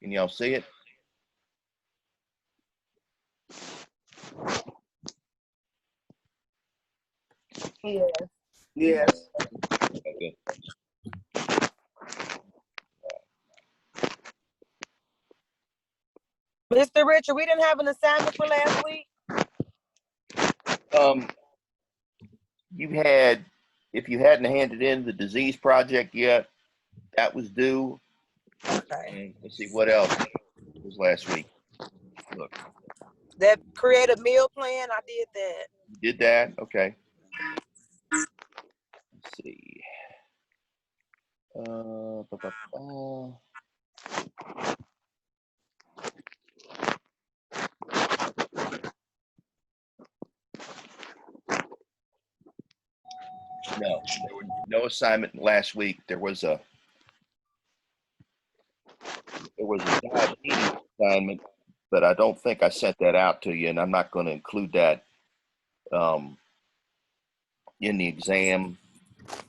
Can y'all see it? Yes. Yes. Okay, good. Mr. Richard, we didn't have an assignment for last week. If you hadn't handed in the disease project yet, that was due. Okay. And let's see what else was last week. Look, That create a meal plan, I did that. you did that? Okay. Let's see. No, there was no assignment last week. There was a diabetes assignment, but I don't think I sent that out to you, and I'm not going to include that in the exam.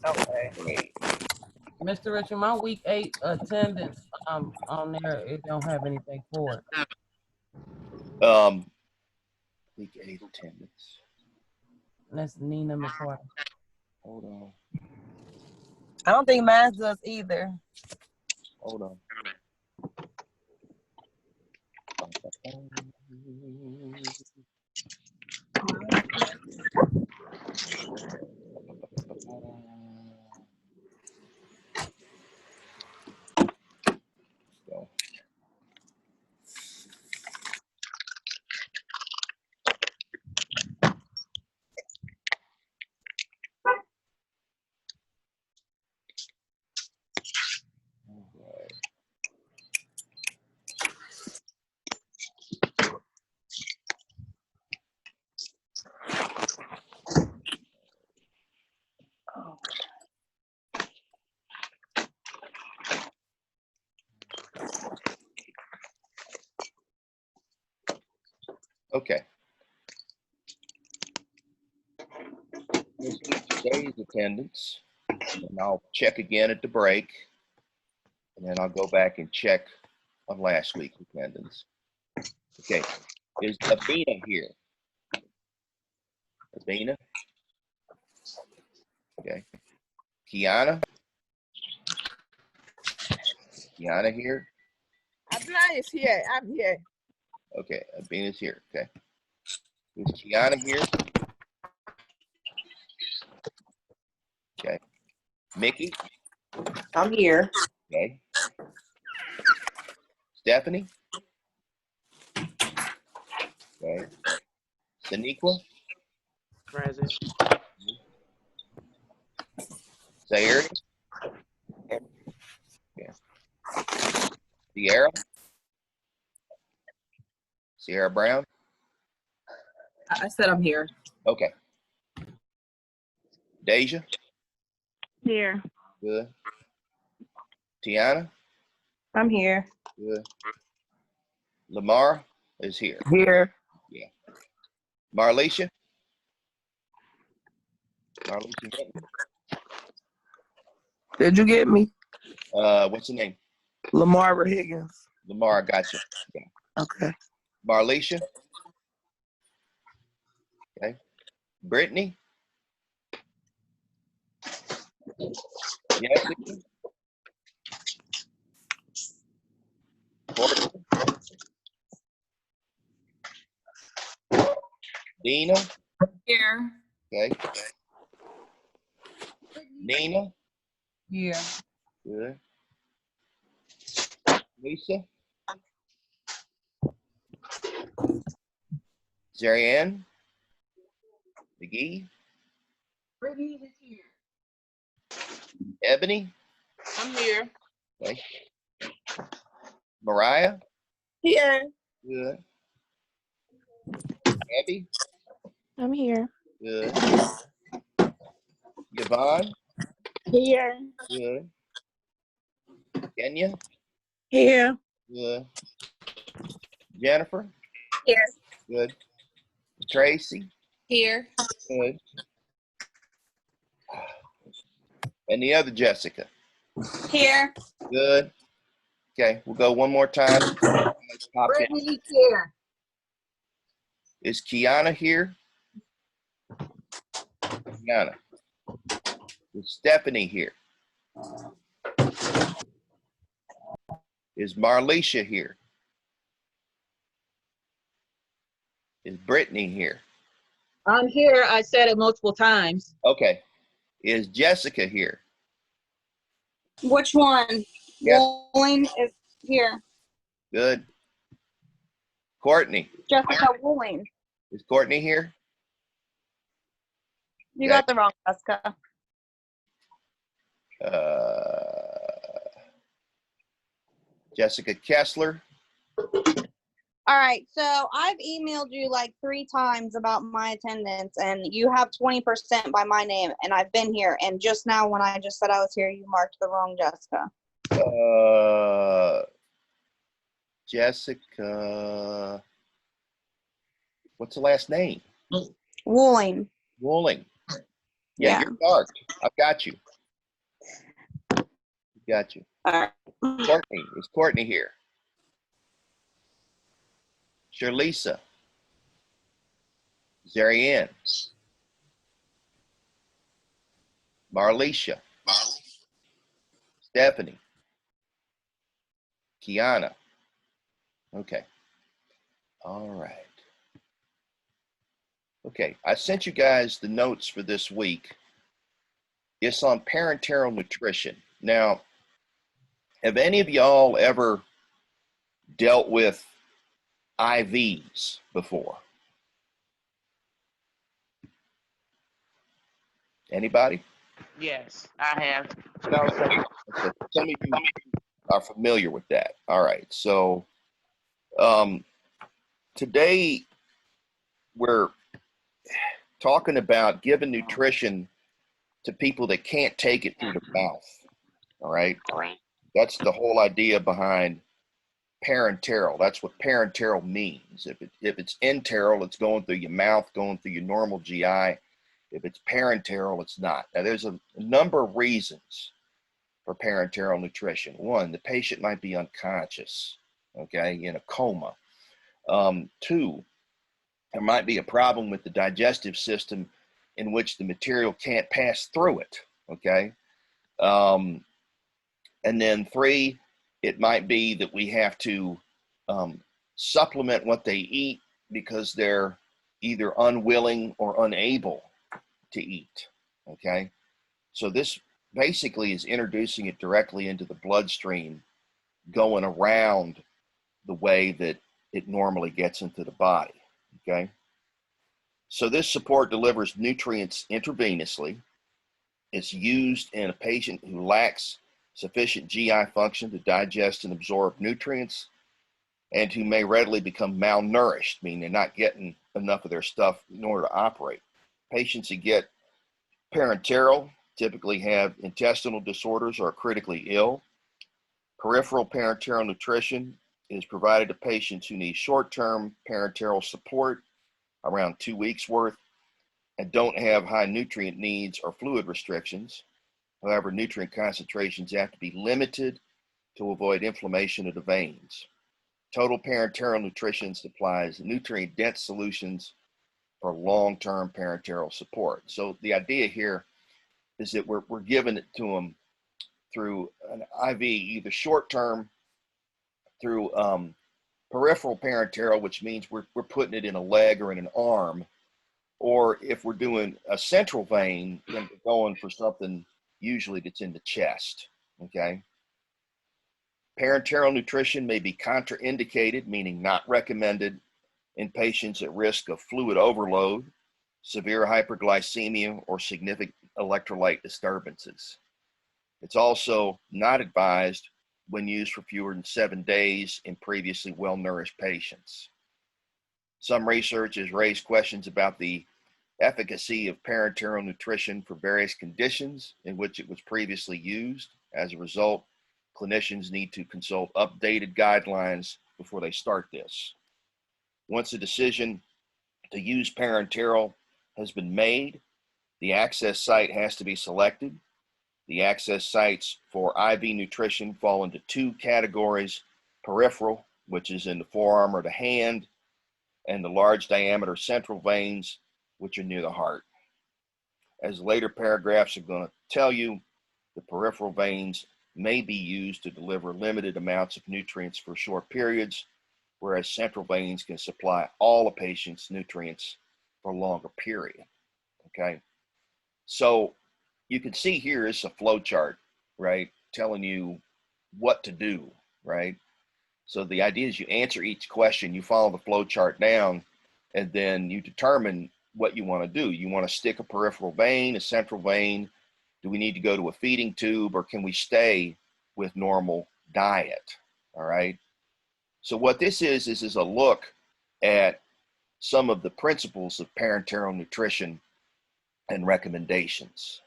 Okay. Mr. Richard, my week 8 attendance on there, it don't have anything for it. Week 8 attendance. That's Nina McCarty. Hold on. I don't think mine does either. Hold on. Go. Okay. This is today's attendance, and I'll check again at the break, and then I'll go back and check on last week's attendance. Okay, is Abina here? Abina? Okay. Kiana? Kiana here? Abina is here. I'm here. Okay, Abina's here. Okay. Is Kiana here? Okay. Mickey? I'm here. Okay. Stephanie? Okay. Saniqua? Present. Sayuri? Yeah. Sierra? Sierra Brown? I said I'm here. Okay. Deja? Here. Good. Tiana? I'm here. Good. Lamar is here. Here. Yeah. Marlisha? Marlisha Hinton? Did you get me? What's your name? Lamar Higgins. Lamar, I got you. Okay. Okay. Marlisha? Okay. Brittany? Jessica? Courtney? Dina? Here. Okay. Nina? Yeah. Good. Lisa? Zarianne? McGee? Brittany is here. Ebony? I'm here. Okay. Mariah? Here. Good. Abby? I'm here. Good. Yvonne? Here. Good. Kenya? Here. Good. Jennifer? Here. Good. Tracy? Here. Good. And the other Jessica? Here. Good. Okay, we'll go one more time. Pop in. Brittany's here. Is Kiana here? Kiana. Is Stephanie here? Is Marlisha here? Is Brittany here? I'm here. I said it multiple times. Okay. Is Jessica here? Which one? Yes. Wooling is here. Good. Courtney. Jessica Wooling. Is Courtney here? You Okay. got the wrong Jessica. Jessica Kessler. All right, so I've emailed you like 3 times about my attendance, and you have 20% by my name, and I've been here. And just now, when I just said I was here, you marked the wrong Jessica. Jessica. What's the last name? Wooling. Wooling. Yeah, Yeah. you're marked. I've got you. Got you. All right. Courtney. Is Courtney here? Sherlisa. Zarianne. Marlisha. Stephanie. Kiana. Okay. All right. Okay, I sent you guys the notes for this week. It's on parenteral nutrition. Now, have any of y'all ever dealt with IVs before? Anybody? Yes, I have. No, okay. Some of you are familiar with that. All right, so today we're talking about giving nutrition to people that can't take it through the mouth. All right, that's the whole idea behind parenteral. That's what parenteral means. If it's enteral, it's going through your mouth, going through your normal GI. If it's parenteral, it's not. Now, there's a number of reasons for parenteral nutrition. One, the patient might be unconscious, okay, in a coma. 2, there might be a problem with the digestive system in which the material can't pass through it, okay? And then 3, it might be that we have to supplement what they eat because they're either unwilling or unable to eat, okay? So this basically is introducing it directly into the bloodstream, going around the way that it normally gets into the body, okay? So this support delivers nutrients intravenously. It's used in a patient who lacks sufficient GI function to digest and absorb nutrients and who may readily become malnourished, meaning they're not getting enough of their stuff in order to operate. Patients who get parenteral typically have intestinal disorders or are critically ill. Peripheral parenteral nutrition is provided to patients who need short-term parenteral support, around 2 weeks worth, and don't have high nutrient needs or fluid restrictions. However, nutrient concentrations have to be limited to avoid inflammation of the veins. Total parenteral nutrition supplies nutrient-dense solutions for long-term parenteral support. So the idea here is that we're giving it to them through an IV, either short-term through peripheral parenteral, which means we're putting it in a leg or in an arm, or if we're doing a central vein, then we're going for something usually that's in the chest, okay? Parenteral nutrition may be contraindicated, meaning not recommended in patients at risk of fluid overload, severe hyperglycemia, or significant electrolyte disturbances. It's also not advised when used for fewer than 7 days in previously well-nourished patients. Some research has raised questions about the efficacy of parenteral nutrition for various conditions in which it was previously used. As a result, clinicians need to consult updated guidelines before they start this. Once a decision to use parenteral has been made, the access site has to be selected. The access sites for IV nutrition fall into two categories: peripheral, which is in the forearm or the hand, and the large diameter central veins, which are near the heart. As later paragraphs are going to tell you, the peripheral veins may be used to deliver limited amounts of nutrients for short periods, whereas central veins can supply all a patient's nutrients for a longer period. Okay, so you can see here is a flow chart, right, telling you what to do, right? So the idea is you answer each question, you follow the flow chart down, and then you determine what you want to do. You want to stick a peripheral vein, a central vein? Do we need to go to a feeding tube, or can we stay with normal diet? All right. So what this is a look at some of the principles of parenteral nutrition and recommendations.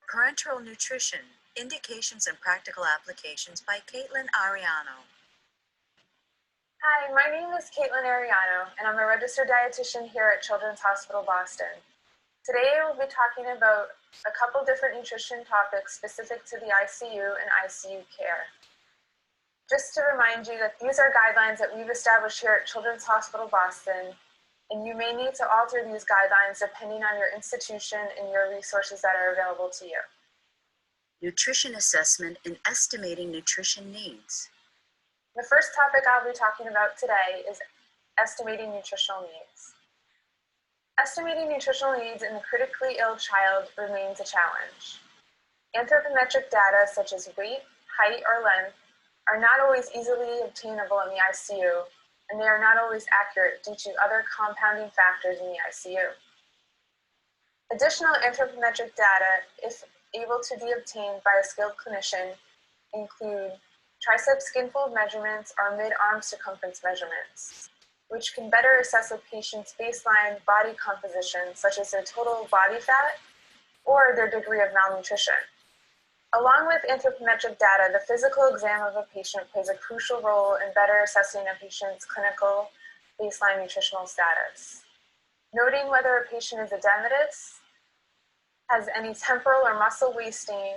Parenteral Nutrition, Indications and Practical Applications by Caitlin Ariano. Hi, my name is Caitlin Ariano, and I'm a registered dietitian here at Children's Hospital Boston. Today we'll be talking about a couple different nutrition topics specific to the ICU and ICU care. Just to remind you that these are guidelines that we've established here at Children's Hospital Boston, and you may need to alter these guidelines depending on your institution and your resources that are available to you. Nutrition Assessment and Estimating Nutrition Needs. The first topic I'll be talking about today is estimating nutritional needs. Estimating nutritional needs in a critically ill child remains a challenge. Anthropometric data such as weight, height, or length are not always easily obtainable in the ICU, and they are not always accurate due to other compounding factors in the ICU. Additional anthropometric data, if able to be obtained by a skilled clinician, include tricep skin fold measurements or mid-arm circumference measurements, which can better assess a patient's baseline body composition, such as their total body fat or their degree of malnutrition. Along with anthropometric data, the physical exam of a patient plays a crucial role in better assessing a patient's clinical baseline nutritional status. Noting whether a patient is edematous, has any temporal or muscle wasting,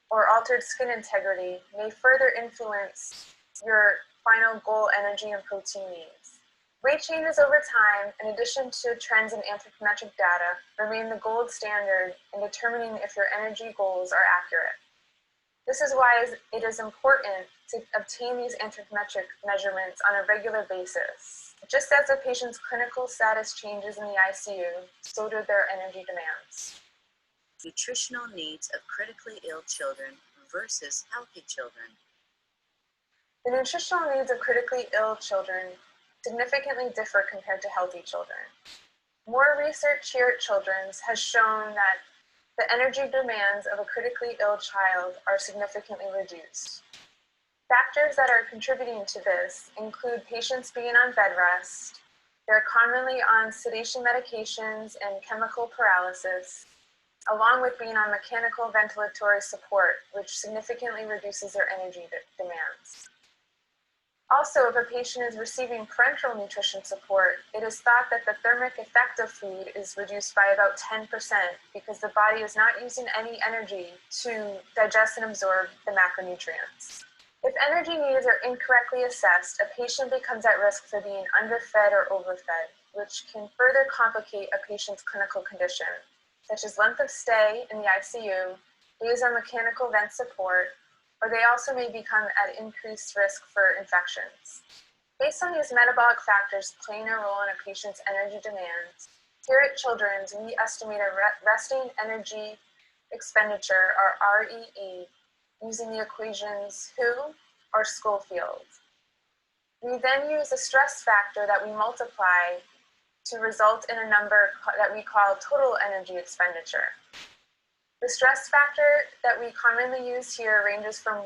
or altered skin integrity may further influence your final goal energy and protein needs. Weight changes over time, in addition to trends in anthropometric data, remain the gold standard in determining if your energy goals are accurate. This is why it is important to obtain these anthropometric measurements on a regular basis. Just as a patient's clinical status changes in the ICU, so do their energy demands. Nutritional needs of critically ill children versus healthy children. The nutritional needs of critically ill children significantly differ compared to healthy children. More research here at Children's has shown that the energy demands of a critically ill child are significantly reduced. Factors that are contributing to this include patients being on bed rest, they're commonly on sedation medications and chemical paralysis, along with being on mechanical ventilatory support, which significantly reduces their energy demands. Also, if a patient is receiving parenteral nutrition support, it is thought that the thermic effect of food is reduced by about 10% because the body is not using any energy to digest and absorb the macronutrients. If energy needs are incorrectly assessed, a patient becomes at risk for being underfed or overfed, which can further complicate a patient's clinical condition, such as length of stay in the ICU, days on mechanical vent support, or they also may become at increased risk for infections. Based on these metabolic factors playing a role in a patient's energy demands, here at Children's, we estimate a resting energy expenditure, or REE, using the equations WHO or Schofield. We then use a stress factor that we multiply to result in a number that we call total energy expenditure. The stress factor that we commonly use here ranges from 1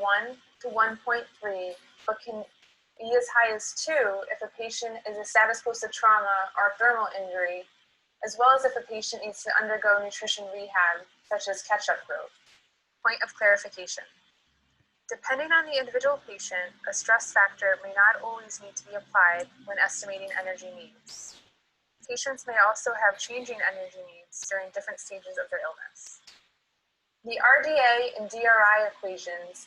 to 1.3, but can be as high as 2 if a patient is a status post-trauma or thermal injury, as well as if a patient needs to undergo nutrition rehab, such as catch-up growth. Point of clarification. Depending on the individual patient, a stress factor may not always need to be applied when estimating energy needs. Patients may also have changing energy needs during different stages of their illness. The RDA and DRI equations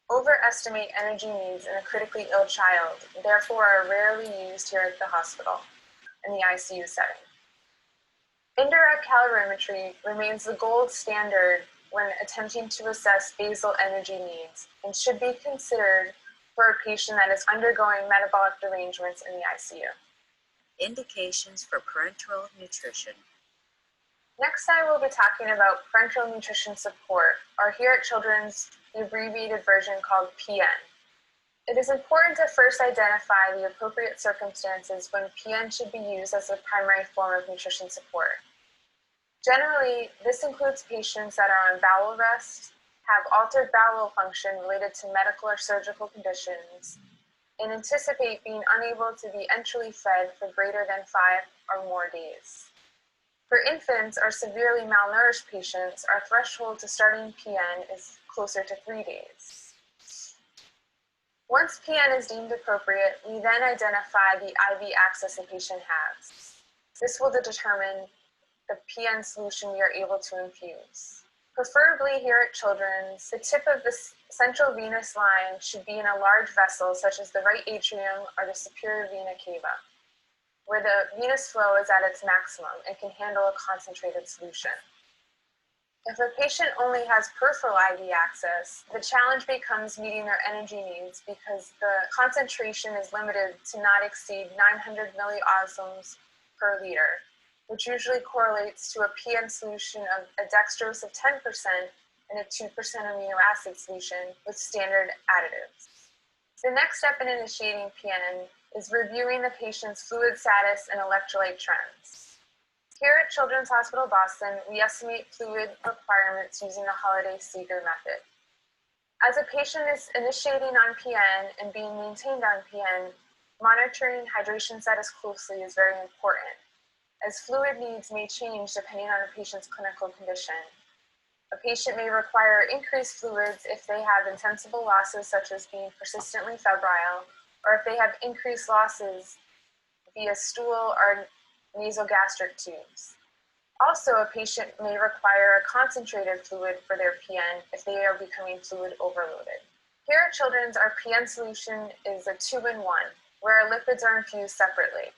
overestimate energy needs in a critically ill child, therefore are rarely used here at the hospital in the ICU setting. Indirect calorimetry remains the gold standard when attempting to assess basal energy needs and should be considered for a patient that is undergoing metabolic derangements in the ICU. Indications for parenteral nutrition. Next, I will be talking about parenteral nutrition support, or here at Children's, the abbreviated version called PN. It is important to first identify the appropriate circumstances when PN should be used as the primary form of nutrition support. Generally, this includes patients that are on bowel rest, have altered bowel function related to medical or surgical conditions, and anticipate being unable to be enterally fed for greater than 5 or more days. For infants or severely malnourished patients, our threshold to starting PN is closer to 3 days. Once PN is deemed appropriate, we then identify the IV access the patient has. This will determine the PN solution we are able to infuse. Preferably here at Children's, the tip of the central venous line should be in a large vessel such as the right atrium or the superior vena cava, where the venous flow is at its maximum and can handle a concentrated solution. If a patient only has peripheral IV access, the challenge becomes meeting their energy needs because the concentration is limited to not exceed 900 milliosmoles per liter, which usually correlates to a PN solution of a dextrose of 10% and a 2% amino acid solution with standard additives. The next step in initiating PN is reviewing the patient's fluid status and electrolyte trends. Here at Children's Hospital Boston, we estimate fluid requirements using the Holiday-Seeger method. As a patient is initiating on PN and being maintained on PN, monitoring hydration status closely is very important, as fluid needs may change depending on a patient's clinical condition. A patient may require increased fluids if they have insensible losses such as being persistently febrile, or if they have increased losses via stool or nasogastric tubes. Also, a patient may require a concentrated fluid for their PN if they are becoming fluid overloaded. Here at Children's, our PN solution is a 2-in-1, where our lipids are infused separately.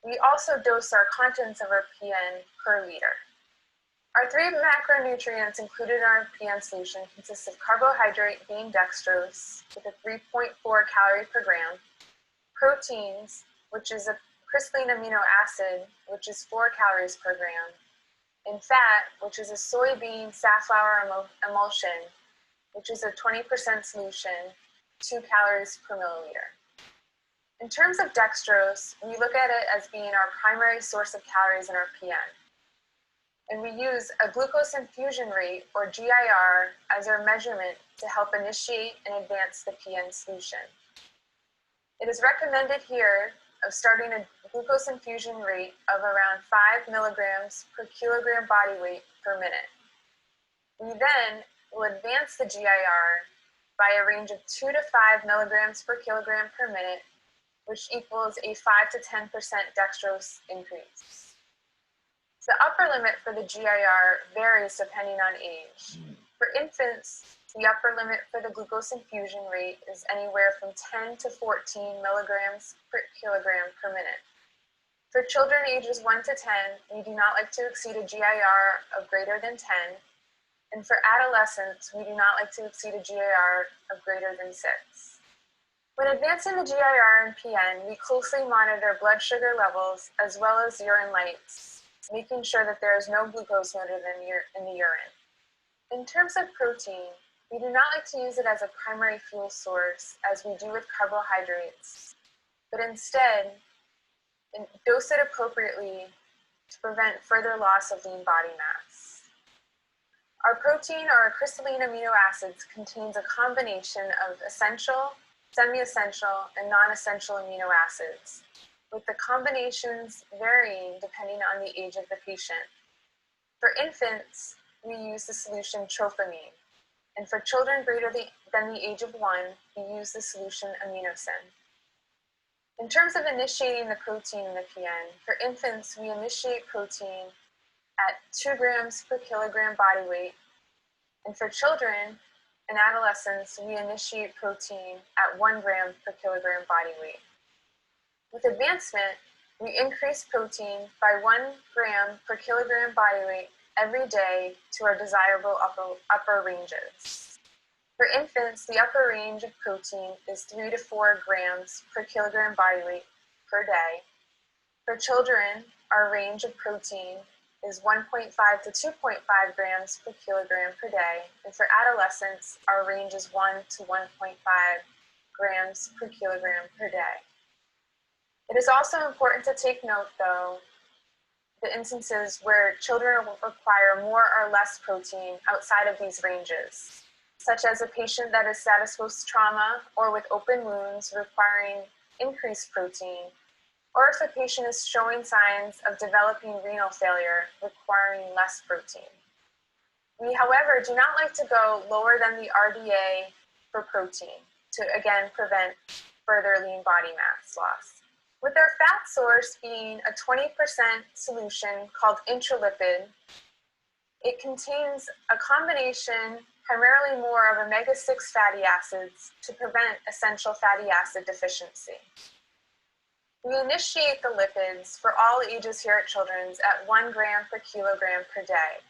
We also dose our contents of our PN per liter. Our 3 macronutrients included in our PN solution consist of carbohydrate being dextrose with a 3.4 calorie per gram, proteins, which is a crystalline amino acid, which is 4 calories per gram, and fat, which is a soybean safflower emulsion, which is a 20% solution, 2 calories per milliliter. In terms of dextrose, we look at it as being our primary source of calories in our PN. And we use a glucose infusion rate, or GIR, as our measurement to help initiate and advance the PN solution. It is recommended here of starting a glucose infusion rate of around 5 milligrams per kilogram body weight per minute. We then will advance the GIR by a range of 2 to 5 milligrams per kilogram per minute, which equals a 5 to 10% dextrose increase. The upper limit for the GIR varies depending on age. For infants, the upper limit for the glucose infusion rate is anywhere from 10 to 14 milligrams per kilogram per minute. For children ages 1 to 10, we do not like to exceed a GIR of greater than 10, and for adolescents, we do not like to exceed a GIR of greater than 6. When advancing the GIR and PN, we closely monitor blood sugar levels as well as urine lights, making sure that there is no glucose noted in the urine. In terms of protein, we do not like to use it as a primary fuel source as we do with carbohydrates, but instead dose it appropriately to prevent further loss of lean body mass. Our protein, or our crystalline amino acids, contains a combination of essential semi-essential, and non-essential amino acids, with the combinations varying depending on the age of the patient. For infants, we use the solution trophamine, and for children greater than the age of 1, we use the solution aminosin. In terms of initiating the protein in the PN, for infants, we initiate protein at 2 grams per kilogram body weight, and for children and adolescents, we initiate protein at 1 gram per kilogram body weight. With advancement, we increase protein by 1 gram per kilogram body weight every day to our desirable upper ranges. For infants, the upper range of protein is 3 to 4 grams per kilogram body weight per day. For children, our range of protein is 1.5 to 2.5 grams per kilogram per day. And for adolescents, our range is 1 to 1.5 grams per kilogram per day. It is also important to take note, though, the instances where children will require more or less protein outside of these ranges, such as a patient that is status post trauma or with open wounds requiring increased protein, or if a patient is showing signs of developing renal failure requiring less protein. We, however, do not like to go lower than the RDA for protein to, again, prevent further lean body mass loss. With our fat source being a 20% solution called intralipid, it contains a combination, primarily more of omega-6 fatty acids to prevent essential fatty acid deficiency. We initiate the lipids for all ages here at Children's at 1 gram per kilogram per day,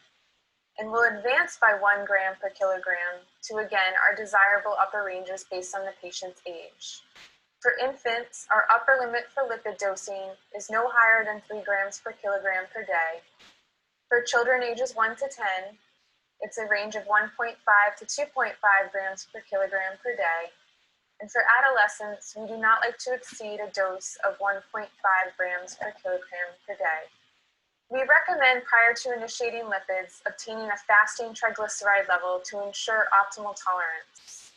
and will advance by 1 gram per kilogram to, again, our desirable upper ranges based on the patient's age. For infants, our upper limit for lipid dosing is no higher than 3 grams per kilogram per day. For children ages 1 to 10, it's a range of 1.5 to 2.5 grams per kilogram per day. And for adolescents, we do not like to exceed a dose of 1.5 grams per kilogram per day. We recommend, prior to initiating lipids, obtaining a fasting triglyceride level to ensure optimal tolerance.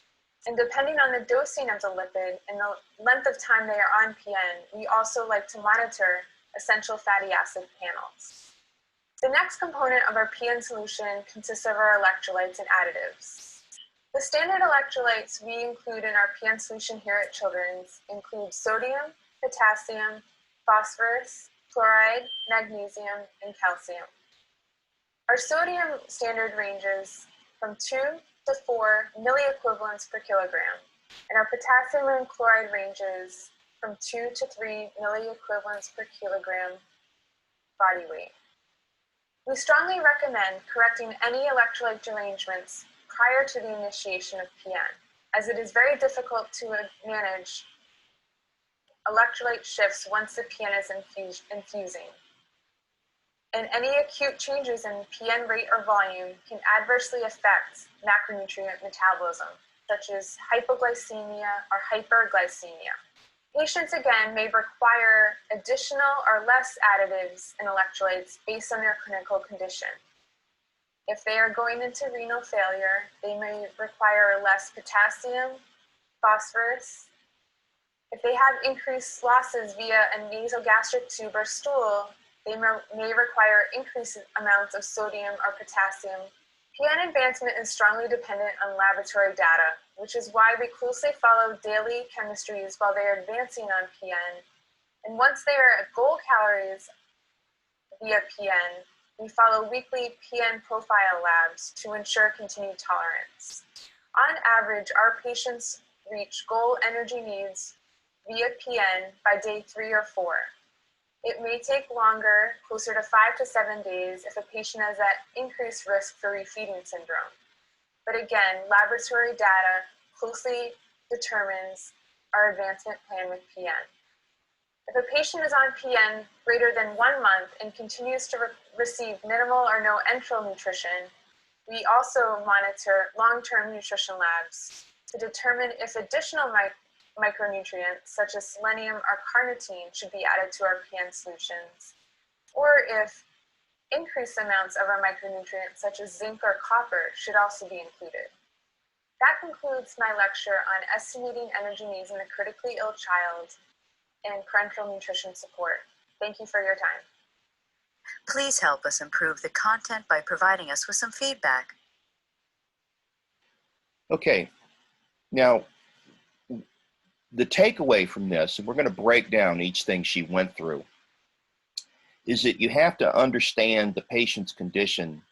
And depending on the dosing of the lipid and the length of time they are on PN, we also like to monitor essential fatty acid panels. The next component of our PN solution consists of our electrolytes and additives. The standard electrolytes we include in our PN solution here at Children's include sodium, potassium, phosphorus, chloride, magnesium, and calcium. Our sodium standard ranges from 2 to 4 milliequivalents per kilogram, and our potassium and chloride ranges from 2 to 3 milliequivalents per kilogram body weight. We strongly recommend correcting any electrolyte derangements prior to the initiation of PN, as it is very difficult to manage electrolyte shifts once the PN is infusing. And any acute changes in PN rate or volume can adversely affect macronutrient metabolism, such as hypoglycemia or hyperglycemia. Patients, again, may require additional or less additives and electrolytes based on their clinical condition. If they are going into renal failure, they may require less potassium, phosphorus. If they have increased losses via a nasogastric tube or stool, they may require increased amounts of sodium or potassium. PN advancement is strongly dependent on laboratory data, which is why we closely follow daily chemistries while they are advancing on PN. And once they are at goal calories via PN, we follow weekly PN profile labs to ensure continued tolerance. On average, our patients reach goal energy needs via PN by day 3 or 4. It may take longer, closer to 5 to 7 days, if a patient has that increased risk for refeeding syndrome. But again, laboratory data closely determines our advancement plan with PN. If a patient is on PN greater than 1 month and continues to receive minimal or no enteral nutrition, we also monitor long-term nutrition labs to determine if additional micronutrients such as selenium or carnitine should be added to our PN solutions, or if increased amounts of our micronutrients such as zinc or copper should also be included. That concludes my lecture on estimating energy needs in a critically ill child and parenteral nutrition support. Thank you for your time. Please help us improve the content by providing us with some feedback. Okay, now the takeaway from this, and we're going to break down each thing she went through, is that you have to understand the patient's condition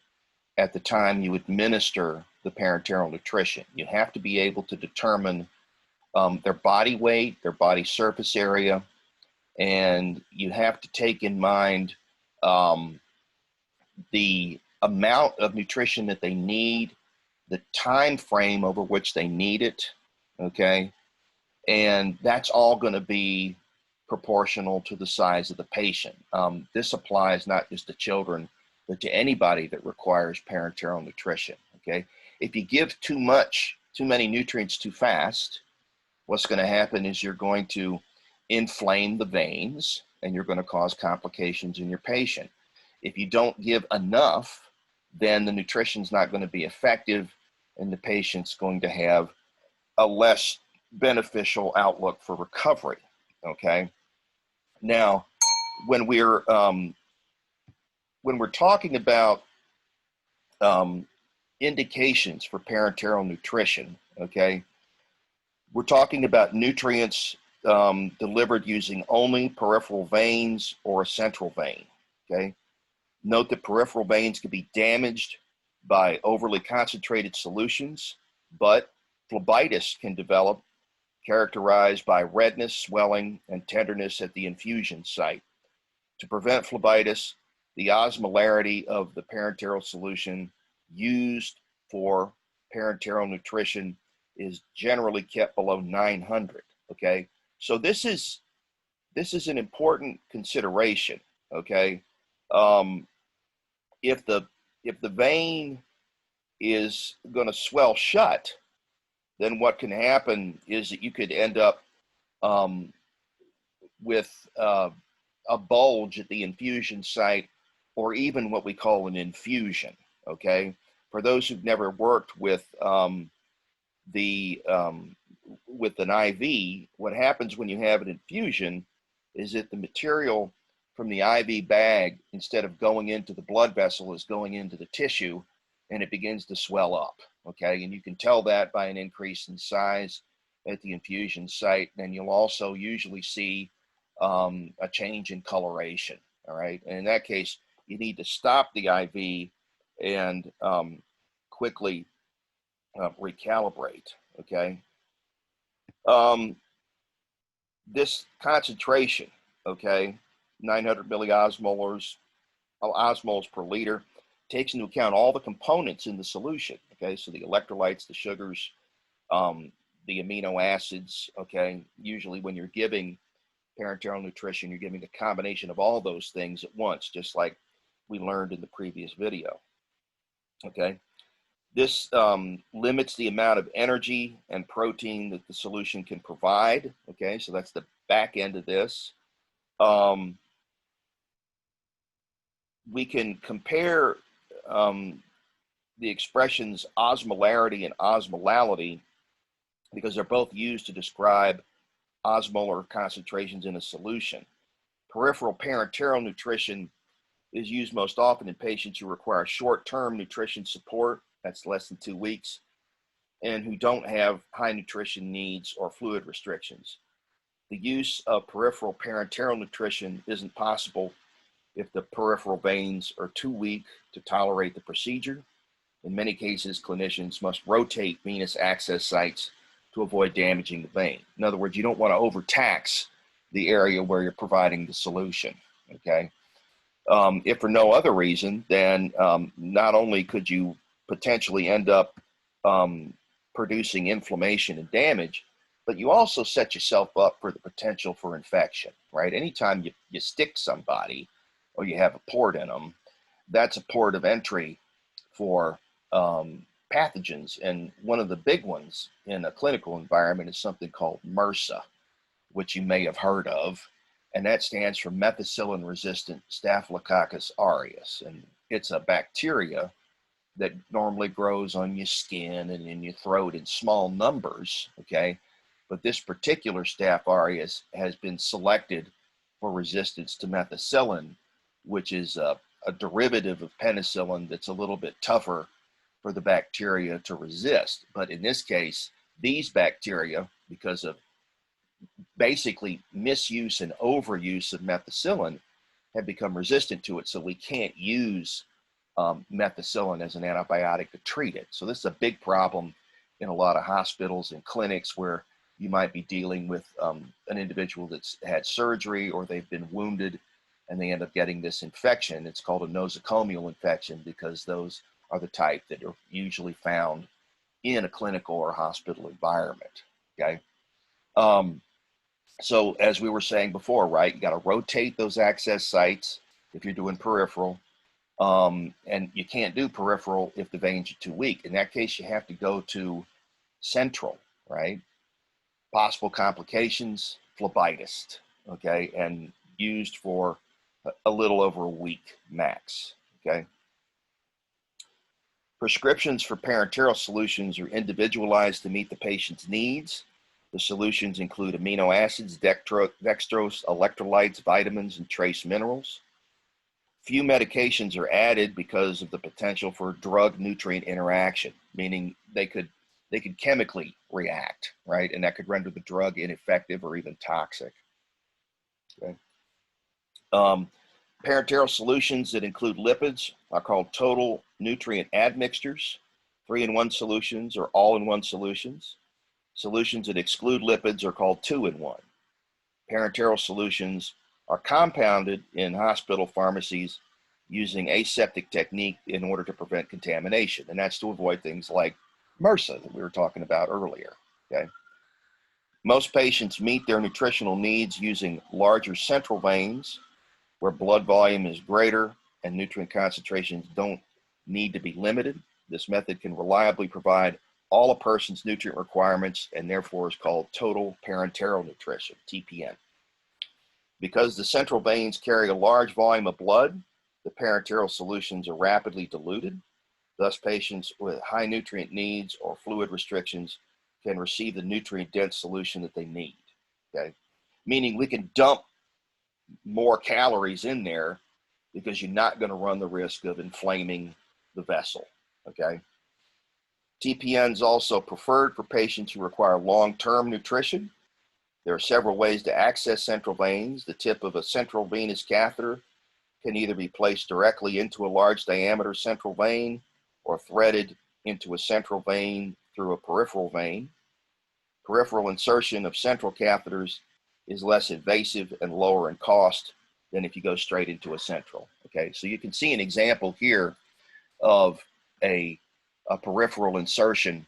at the time you administer the parenteral nutrition. You have to be able to determine their body weight, their body surface area, and you have to take in mind the amount of nutrition that they need, the time frame over which they need it, okay? And that's all going to be proportional to the size of the patient. This applies not just to children, but to anybody that requires parenteral nutrition, okay? If you give too many nutrients too fast, what's going to happen is you're going to inflame the veins and you're going to cause complications in your patient. If you don't give enough, then the nutrition's not going to be effective and the patient's going to have a less beneficial outlook for recovery, okay? Now, when we're talking about indications for parenteral nutrition, okay, we're talking about nutrients delivered using only peripheral veins or a central vein, okay? Note that peripheral veins can be damaged by overly concentrated solutions, but phlebitis can develop, characterized by redness, swelling, and tenderness at the infusion site. To prevent phlebitis, the osmolarity of the parenteral solution used for parenteral nutrition is generally kept below 900, okay? So this is an important consideration, okay? If the vein is going to swell shut, then what can happen is that you could end up with a bulge at the infusion site, or even what we call an infusion, okay? For those who've never worked with an IV, what happens when you have an infusion is that the material from the IV bag, instead of going into the blood vessel, is going into the tissue, and it begins to swell up, okay? And you can tell that by an increase in size at the infusion site. And you'll also usually see a change in coloration, all right? And in that case, you need to stop the IV and quickly recalibrate, okay? This concentration, okay, 900 milliosmoles per liter, takes into account all the components in the solution, okay? So the electrolytes, the sugars, the amino acids, okay? Usually when you're giving parenteral nutrition, you're giving a combination of all those things at once, just like we learned in the previous video, okay? This limits the amount of energy and protein that the solution can provide, okay? So that's the back end of this. We can compare the expressions osmolarity and osmolality because they're both used to describe osmolar concentrations in a solution. Peripheral parenteral nutrition is used most often in patients who require short-term nutrition support, that's less than 2 weeks, and who don't have high nutrition needs or fluid restrictions. The use of peripheral parenteral nutrition isn't possible if the peripheral veins are too weak to tolerate the procedure. In many cases, clinicians must rotate venous access sites to avoid damaging the vein. In other words, you don't want to overtax the area where you're providing the solution, okay? If for no other reason, then not only could you potentially end up producing inflammation and damage, but you also set yourself up for the potential for infection, right? Anytime you stick somebody or you have a port in them, that's a port of entry for pathogens. And one of the big ones in a clinical environment is something called MRSA, which you may have heard of. And that stands for methicillin-resistant Staphylococcus aureus. And it's a bacteria that normally grows on your skin and in your throat in small numbers, okay? But this particular Staph aureus has been selected for resistance to methicillin, which is a derivative of penicillin that's a little bit tougher for the bacteria to resist. But in this case, these bacteria, because of basically misuse and overuse of methicillin, have become resistant to it. So we can't use methicillin as an antibiotic to treat it. So this is a big problem in a lot of hospitals and clinics where you might be dealing with an individual that's had surgery or they've been wounded and they end up getting this infection. It's called a nosocomial infection because those are the type that are usually found in a clinical or hospital environment, okay? So as we were saying before, right, you got to rotate those access sites if you're doing peripheral. And you can't do peripheral if the veins are too weak. In that case, you have to go to central, right? Possible complications, phlebitis, okay? And used for a little over a week max, okay? Prescriptions for parenteral solutions are individualized to meet the patient's needs. The solutions include amino acids, dextrose, electrolytes, vitamins, and trace minerals. Few medications are added because of the potential for drug-nutrient interaction, meaning they could chemically react, right? And that could render the drug ineffective or even toxic. Okay. Parenteral solutions that include lipids are called total nutrient admixtures. 3-in-1 solutions or all-in-one solutions. Solutions that exclude lipids are called 2-in-1. Parenteral solutions are compounded in hospital pharmacies using aseptic technique in order to prevent contamination. And that's to avoid things like MRSA that we were talking about earlier, okay? Most patients meet their nutritional needs using larger central veins where blood volume is greater and nutrient concentrations don't need to be limited. This method can reliably provide all a person's nutrient requirements and therefore is called total parenteral nutrition, TPN. Because the central veins carry a large volume of blood, the parenteral solutions are rapidly diluted. Thus, patients with high nutrient needs or fluid restrictions can receive the nutrient-dense solution that they need, okay? Meaning we can dump more calories in there because you're not going to run the risk of inflaming the vessel, okay? TPN is also preferred for patients who require long-term nutrition. There are several ways to access central veins. The tip of a central venous catheter can either be placed directly into a large diameter central vein or threaded into a central vein through a peripheral vein. Peripheral insertion of central catheters is less invasive and lower in cost than if you go straight into a central, okay? So you can see an example here of a peripheral insertion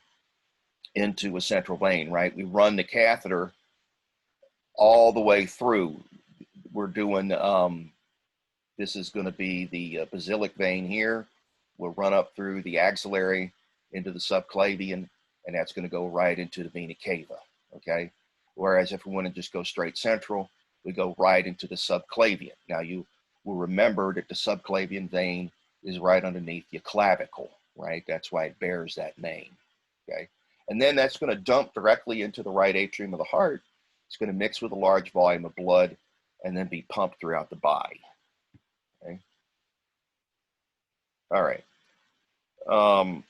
into a central vein, right? We run the catheter all the way through. We're doing, this is going to be the basilic vein here. We'll run up through the axillary into the subclavian, and that's going to go right into the vena cava, okay? Whereas if we want to just go straight central, we go right into the subclavian. Now you will remember that the subclavian vein is right underneath your clavicle, right? That's why it bears that name, okay? And then that's going to dump directly into the right atrium of the heart. It's going to mix with a large volume of blood and then be pumped throughout the body, okay? All right. Okay.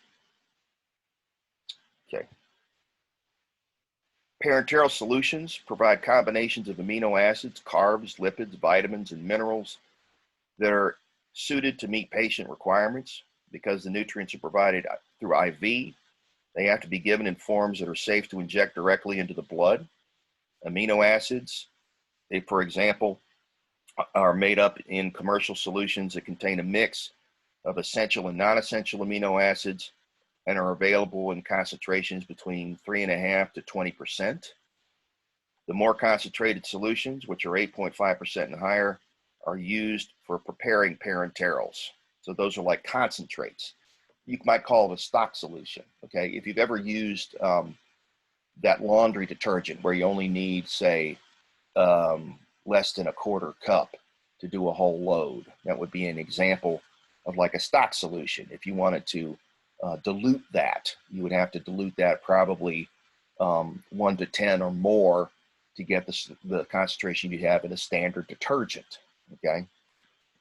Parenteral solutions provide combinations of amino acids, carbs, lipids, vitamins, and minerals that are suited to meet patient requirements. Because the nutrients are provided through IV, they have to be given in forms that are safe to inject directly into the blood. Amino acids, they, for example, are made up in commercial solutions that contain a mix of essential and non-essential amino acids and are available in concentrations between 3.5% to 20%. The more concentrated solutions, which are 8.5% and higher, are used for preparing parenterals. So those are like concentrates. You might call it a stock solution, okay? If you've ever used that laundry detergent where you only need, say, less than a quarter cup to do a whole load, that would be an example of like a stock solution. If you wanted to dilute that. You would have to dilute that probably 1 to 10 or more to get the concentration you have in a standard detergent, okay?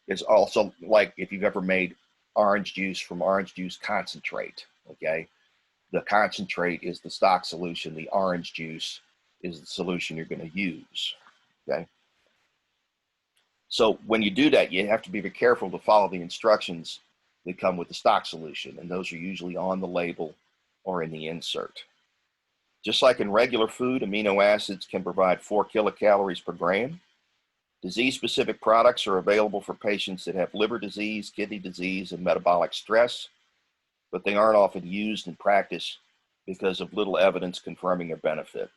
It's also like if you've ever made orange juice from orange juice concentrate, okay? The concentrate is the stock solution. The orange juice is the solution you're going to use, okay? So when you do that, you have to be very careful to follow the instructions that come with the stock solution, and those are usually on the label or in the insert. Just like in regular food, amino acids can provide 4 kilocalories per gram. Disease-specific products are available for patients that have liver disease, kidney disease, and metabolic stress, but they aren't often used in practice because of little evidence confirming their benefit.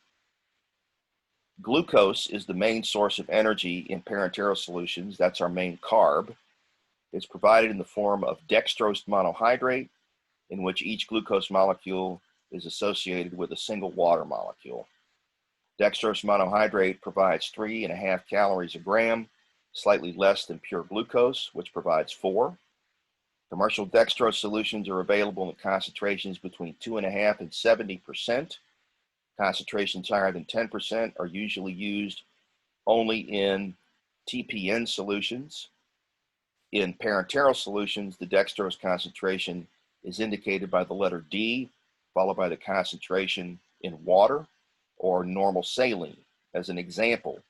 Glucose is the main source of energy in parenteral solutions. That's our main carb. It's provided in the form of dextrose monohydrate, in which each glucose molecule is associated with a single water molecule. Dextrose monohydrate provides 3.5 calories a gram, slightly less than pure glucose, which provides 4. Commercial dextrose solutions are available in concentrations between 2.5 and 70%. Concentrations higher than 10% are usually used only in TPN solutions. In parenteral solutions, the dextrose concentration is indicated by the letter D, followed by the concentration in water or normal saline. As an example,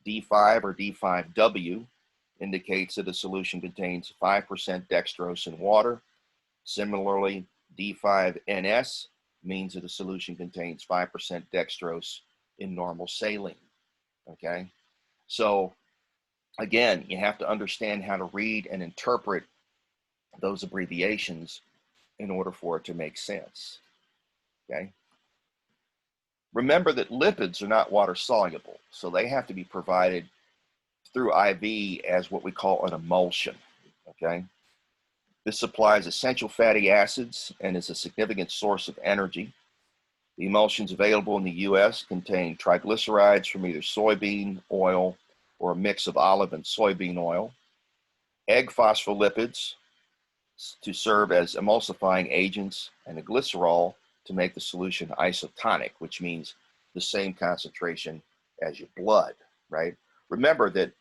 D5 or D5W indicates that a solution contains 5% dextrose in water. Similarly, D5NS means that a solution contains 5% dextrose in normal saline, okay? So again, you have to understand how to read and interpret those abbreviations in order for it to make sense, okay? Remember that lipids are not water soluble, so they have to be provided through IV as what we call an emulsion, okay? This supplies essential fatty acids and is a significant source of energy. The emulsions available in the U.S. contain triglycerides from either soybean oil or a mix of olive and soybean oil, egg phospholipids to serve as emulsifying agents, and a glycerol to make the solution isotonic, which means the same concentration as your blood, right? Remember that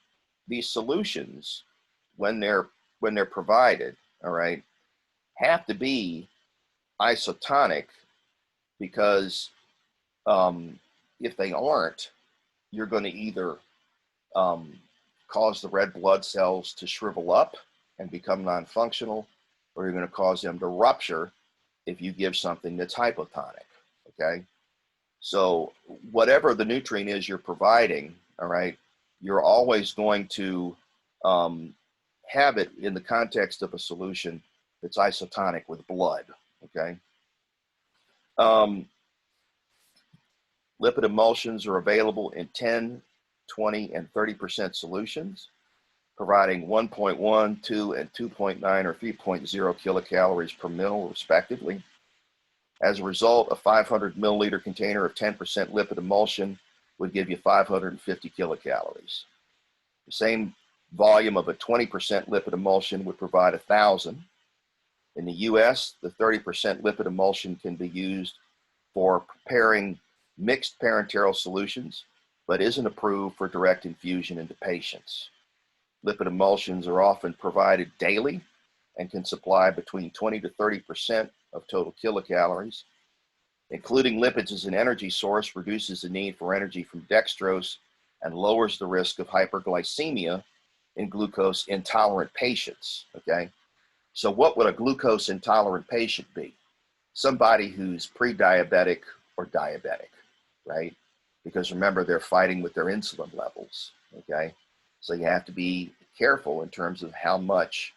these solutions, when they're provided, all right, have to be isotonic, because if they aren't, you're going to either cause the red blood cells to shrivel up and become non-functional, or you're going to cause them to rupture if you give something that's hypotonic, okay? So whatever the nutrient is you're providing, all right, you're always going to have it in the context of a solution that's isotonic with blood, okay? Lipid emulsions are available in 10, 20, and 30% solutions, providing 1.1, 2, and 2.9 or 3.0 kilocalories per mil, respectively. As a result, a 500 milliliter container of 10% lipid emulsion would give you 550 kilocalories. The same volume of a 20% lipid emulsion would provide 1,000. In the US, the 30% lipid emulsion can be used for preparing mixed parenteral solutions, but isn't approved for direct infusion into patients. Lipid emulsions are often provided daily and can supply between 20 to 30% of total kilocalories. Including lipids as an energy source reduces the need for energy from dextrose and lowers the risk of hyperglycemia in glucose intolerant patients, okay? So what would a glucose intolerant patient be? Somebody who's pre-diabetic or diabetic, right? Because remember, they're fighting with their insulin levels, okay? So you have to be careful in terms of how much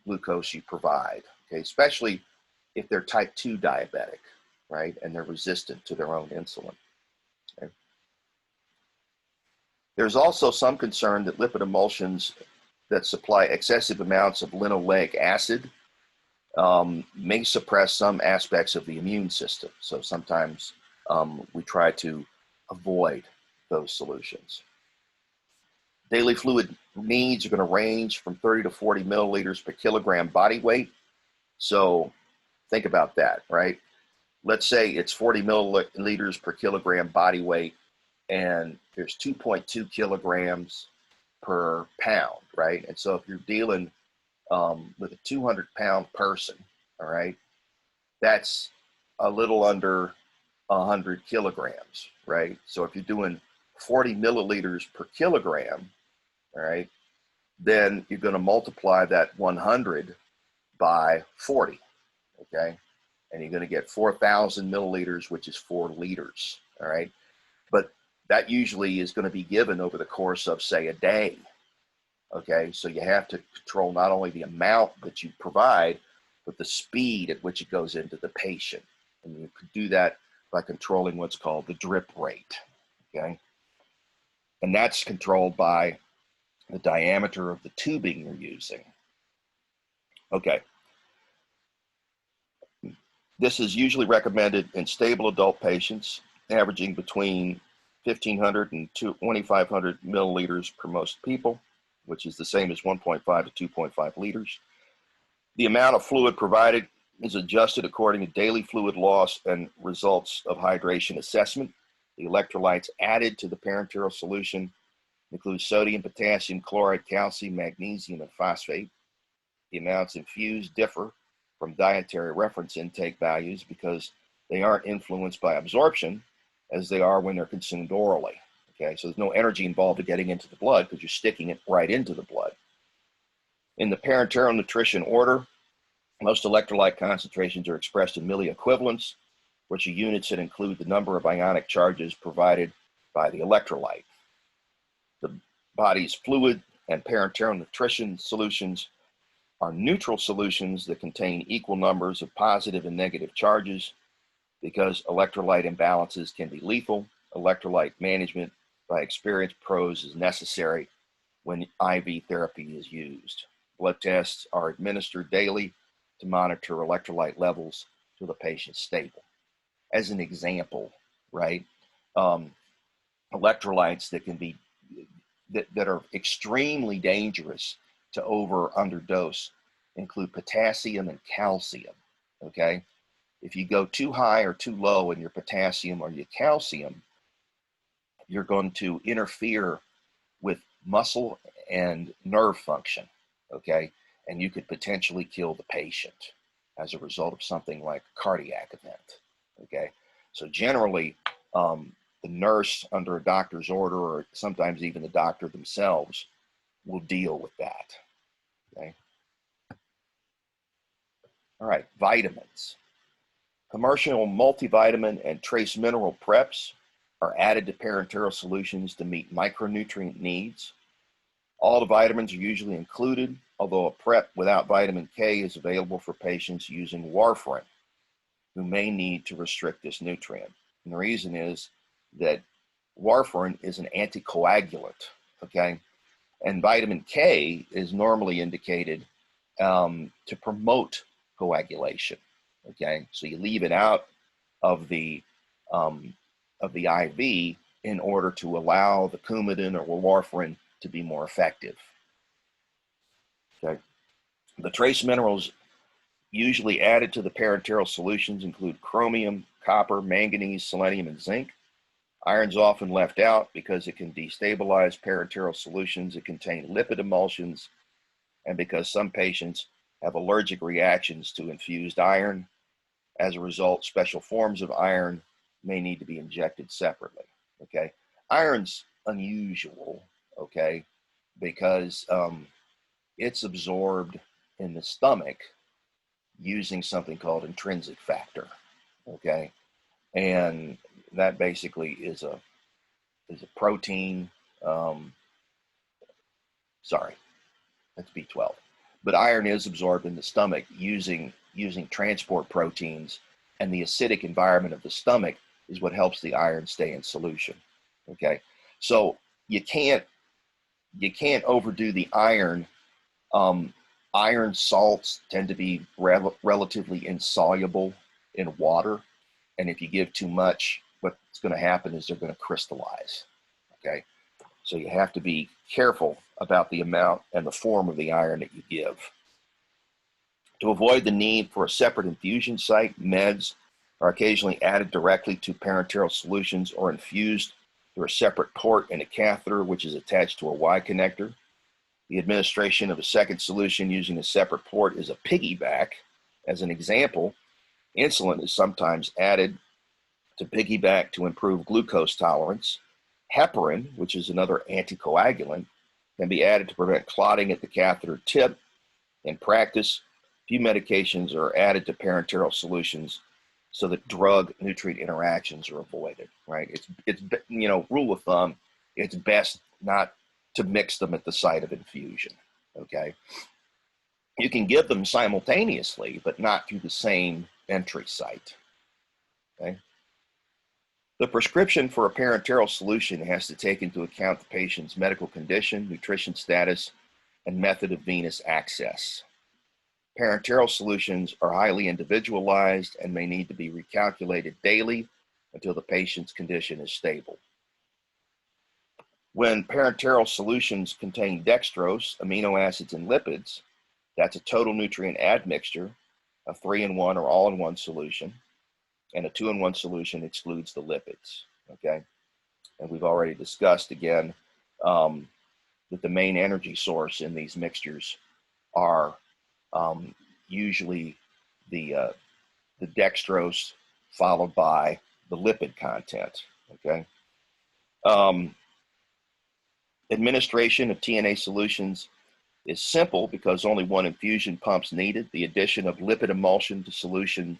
glucose you provide, okay? Especially if they're type 2 diabetic, right? And they're resistant to their own insulin, okay? There's also some concern that lipid emulsions that supply excessive amounts of linoleic acid may suppress some aspects of the immune system. So sometimes we try to avoid those solutions. Daily fluid needs are going to range from 30 to 40 milliliters per kilogram body weight. So think about that, right? Let's say it's 40 milliliters per kilogram body weight, and there's 2.2 kilograms per pound, right? And so if you're dealing with a 200-pound person, all right, that's a little under 100 kilograms, right? So if you're doing 40 milliliters per kilogram, all right, then you're going to multiply that 100 by 40, okay? And you're going to get 4,000 milliliters, which is 4 liters, all right? But that usually is going to be given over the course of, say, a day, okay? So you have to control not only the amount that you provide, but the speed at which it goes into the patient. And you could do that by controlling what's called the drip rate, okay? And that's controlled by the diameter of the tubing you're using. Okay. This is usually recommended in stable adult patients, averaging between 1,500 and 2,500 milliliters per most people, which is the same as 1.5 to 2.5 liters. The amount of fluid provided is adjusted according to daily fluid loss and results of hydration assessment. The electrolytes added to the parenteral solution include sodium, potassium, chloride, calcium, magnesium, and phosphate. The amounts infused differ from dietary reference intake values because they aren't influenced by absorption as they are when they're consumed orally. Okay, so there's no energy involved in getting into the blood because you're sticking it right into the blood. In the parenteral nutrition order, most electrolyte concentrations are expressed in milliequivalents, which are units that include the number of ionic charges provided by the electrolyte. The body's fluid and parenteral nutrition solutions are neutral solutions that contain equal numbers of positive and negative charges. Because electrolyte imbalances can be lethal, electrolyte management by experienced pros is necessary when IV therapy is used. Blood tests are administered daily to monitor electrolyte levels so the patient's stable. As an example, right, electrolytes that can be that are extremely dangerous to underdose include potassium and calcium. Okay, if you go too high or too low in your potassium or your calcium, you're going to interfere with muscle and nerve function. Okay, and you could potentially kill the patient as a result of something like a cardiac event. Okay, so generally, the nurse under a doctor's order, or sometimes even the doctor themselves, will deal with that. Okay. All right, vitamins. Commercial multivitamin and trace mineral preps are added to parenteral solutions to meet micronutrient needs. All the vitamins are usually included, although a prep without vitamin K is available for patients using warfarin who may need to restrict this nutrient. And the reason is that warfarin is an anticoagulant, okay? And vitamin K is normally indicated to promote coagulation, okay? So you leave it out of the IV in order to allow the Coumadin or warfarin to be more effective, okay? The trace minerals usually added to the parenteral solutions include chromium, copper, manganese, selenium, and zinc. Iron's often left out because it can destabilize parenteral solutions that contain lipid emulsions, and because some patients have allergic reactions to infused iron. As a result, special forms of iron may need to be injected separately, okay? Iron's unusual, okay, because it's absorbed in the stomach using something called intrinsic factor, okay? And that basically is a protein, sorry, that's B12. But iron is absorbed in the stomach using transport proteins, and the acidic environment of the stomach is what helps the iron stay in solution, okay? So you can't overdo the iron. Iron salts tend to be relatively insoluble in water, and if you give too much, what's going to happen is they're going to crystallize, okay? So you have to be careful about the amount and the form of the iron that you give. To avoid the need for a separate infusion site, meds are occasionally added directly to parenteral solutions or infused through a separate port in a catheter, which is attached to a Y connector. The administration of a second solution using a separate port is a piggyback. As an example, insulin is sometimes added to piggyback to improve glucose tolerance. Heparin, which is another anticoagulant, can be added to prevent clotting at the catheter tip. In practice, few medications are added to parenteral solutions so that drug-nutrient interactions are avoided, right? It's rule of thumb, it's best not to mix them at the site of infusion, okay? You can give them simultaneously, but not through the same entry site, okay? The prescription for a parenteral solution has to take into account the patient's medical condition, nutrition status, and method of venous access. Parenteral solutions are highly individualized and may need to be recalculated daily until the patient's condition is stable. When parenteral solutions contain dextrose, amino acids, and lipids, that's a total nutrient admixture, a 3-in-1 or all-in-one solution, and a 2-in-1 solution excludes the lipids, okay? And we've already discussed again that the main energy source in these mixtures are usually the dextrose followed by the lipid content, okay? Administration of TNA solutions is simple because only one infusion pump's needed. The addition of lipid emulsion to solutions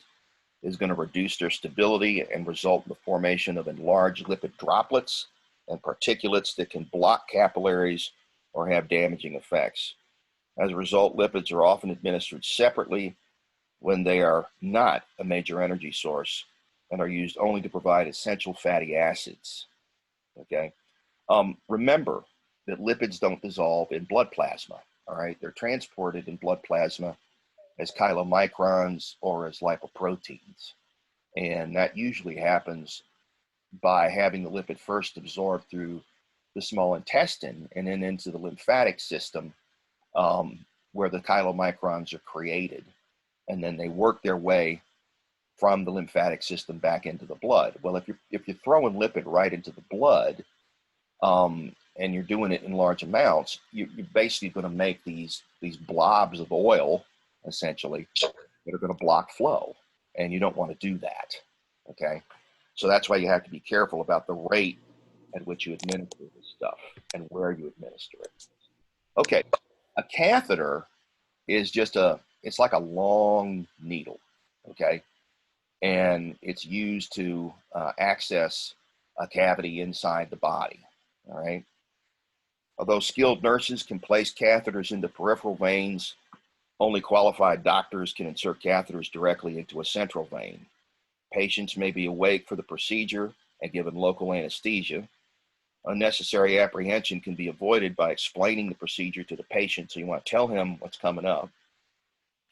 is going to reduce their stability and result in the formation of enlarged lipid droplets and particulates that can block capillaries or have damaging effects. As a result, lipids are often administered separately when they are not a major energy source and are used only to provide essential fatty acids, okay? Remember that lipids don't dissolve in blood plasma, all right? They're transported in blood plasma as chylomicrons or as lipoproteins. And that usually happens by having the lipid first absorbed through the small intestine and then into the lymphatic system where the chylomicrons are created. And then they work their way from the lymphatic system back into the blood. Well, if you're throwing lipid right into the blood and you're doing it in large amounts, you're basically going to make these blobs of oil, essentially, that are going to block flow. And you don't want to do that, okay? So that's why you have to be careful about the rate at which you administer this stuff and where you administer it. Okay, a catheter is just it's like a long needle, okay? And it's used to access a cavity inside the body, all right? Although skilled nurses can place catheters into peripheral veins, only qualified doctors can insert catheters directly into a central vein. Patients may be awake for the procedure and given local anesthesia. Unnecessary apprehension can be avoided by explaining the procedure to the patient, so you want to tell him what's coming up.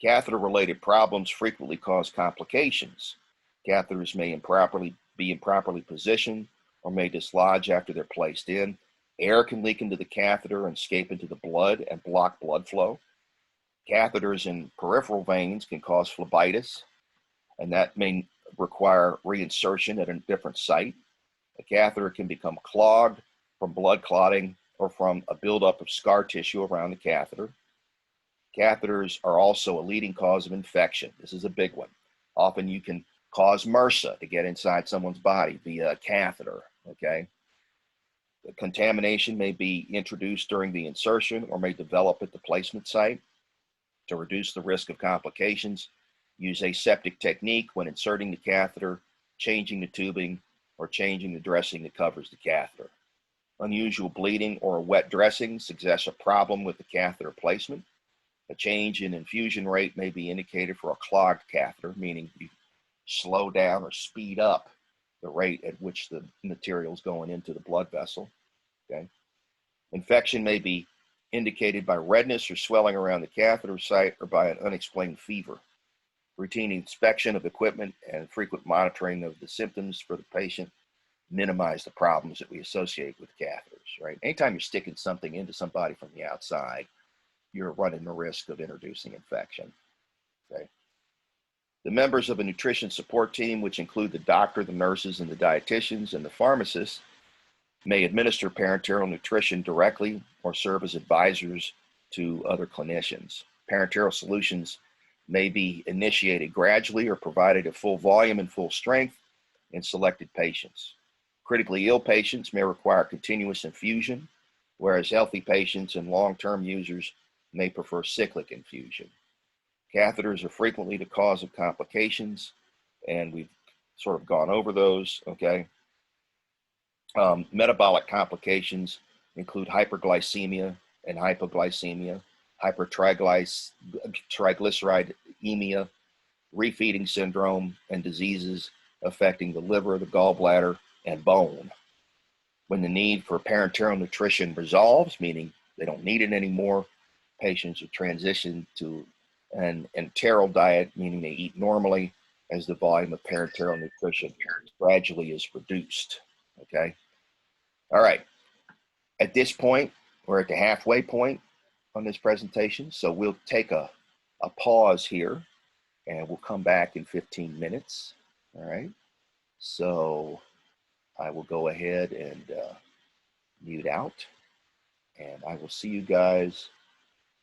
Catheter-related problems frequently cause complications. Catheters may be improperly positioned or may dislodge after they're placed in. Air can leak into the catheter and escape into the blood and block blood flow. Catheters in peripheral veins can cause phlebitis, and that may require reinsertion at a different site. A catheter can become clogged from blood clotting or from a buildup of scar tissue around the catheter. Catheters are also a leading cause of infection. This is a big one. Often you can cause MRSA to get inside someone's body via a catheter, okay? The contamination may be introduced during the insertion or may develop at the placement site. To reduce the risk of complications, use aseptic technique when inserting the catheter, changing the tubing, or changing the dressing that covers the catheter. Unusual bleeding or a wet dressing suggests a problem with the catheter placement. A change in infusion rate may be indicated for a clogged catheter, meaning you slow down or speed up the rate at which the material is going into the blood vessel, okay? Infection may be indicated by redness or swelling around the catheter site or by an unexplained fever. Routine inspection of equipment and frequent monitoring of the symptoms for the patient minimize the problems that we associate with catheters, right? Anytime you're sticking something into somebody from the outside, you're running the risk of introducing infection. Okay. The members of a nutrition support team, which include the doctor, the nurses, and the dietitians, and the pharmacists, may administer parenteral nutrition directly or serve as advisors to other clinicians. Parenteral solutions may be initiated gradually or provided at full volume and full strength in selected patients. Critically ill patients may require continuous infusion, whereas healthy patients and long-term users may prefer cyclic infusion. Catheters are frequently the cause of complications, and we've sort of gone over those, okay? Metabolic complications include hyperglycemia and hypoglycemia, hypertriglyceridemia, refeeding syndrome, and diseases affecting the liver, the gallbladder, and bone. When the need for parenteral nutrition resolves, meaning they don't need it anymore, patients are transitioned to an enteral diet, meaning they eat normally as the volume of parenteral nutrition gradually is reduced. Okay. All right. At this point, we're at the halfway point on this presentation. So we'll take a pause here and we'll come back in 15 minutes. All right. So I will go ahead and mute out, and I will see you guys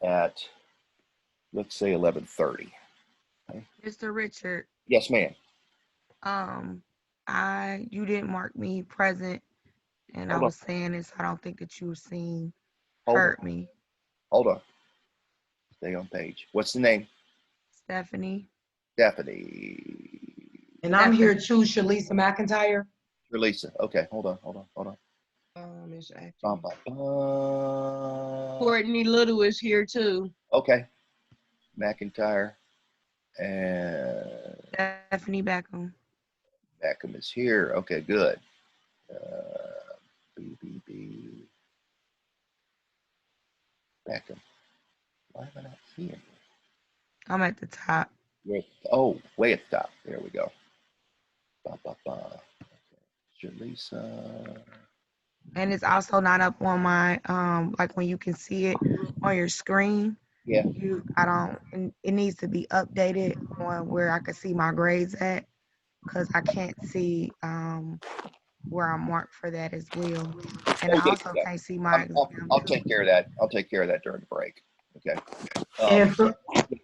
at, let's say, 11:30. Okay. Mr. Richard, Yes, ma'am. you didn't mark me present, and I Hold on. was saying this. I don't think that you were seeing Hold hurt on. me. Hold on. Stay on page. What's the name? Stephanie. Stephanie. And I'm here too, Shalisa McIntyre. Lisa. Okay, hold on. It's actually Bum, bum, bum. Courtney Little is here too. Okay. McIntyre and Stephanie Beckham. Beckham is here. Okay, good. BBB. Beckham. Why am I not seeing you? I'm at the top. Oh, way at the top. There we go. Ba, ba, ba. Okay. Shalisa. And it's also not up on my like when you can see it on your screen. Yeah. It needs to be updated on where I can see my grades at, because I can't see where I'm marked for that as well. And I also can't see my exam I'll too. take care of that. I'll take care of that during the break. Okay.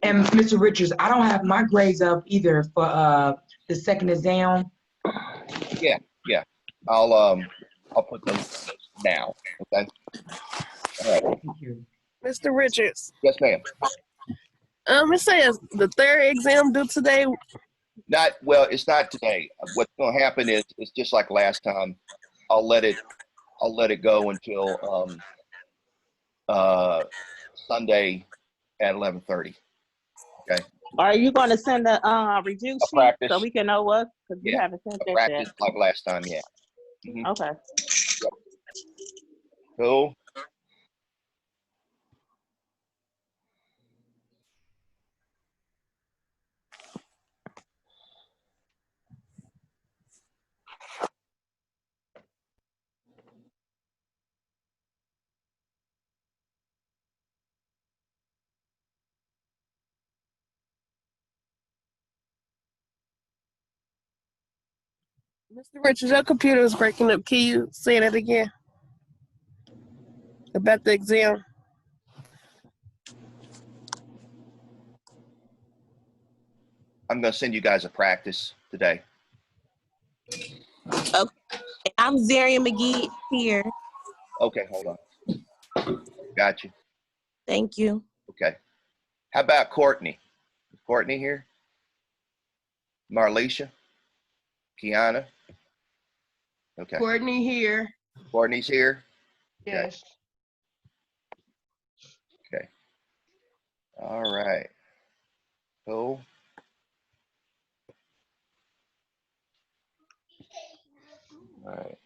And Mr. Richards, I don't have my grades up either for the second exam. Yeah. I'll put them now. Okay. All right. Thank you. Mr. Richards, Yes, ma'am. it says the third exam due today. It's not today. What's going to happen is it's just like last time. I'll let it go until Sunday at 11:30. Okay. Are you going to send a review sheet practice. so we can know what? Because we Yeah. haven't sent that Practice yet. like last time. Yeah. Mhm. Okay. Cool. Mr. Richards, your computer is breaking up. Can you say that again? About the exam. I'm going to send you guys a practice today. I'm Zaria McGee here. Okay, hold on. Got you. Thank you. Okay. How about Courtney? Is Courtney here? Marlisha? Kiana? Okay. Courtney here. Courtney's here? Yes. Okay. All right. Cool. All right.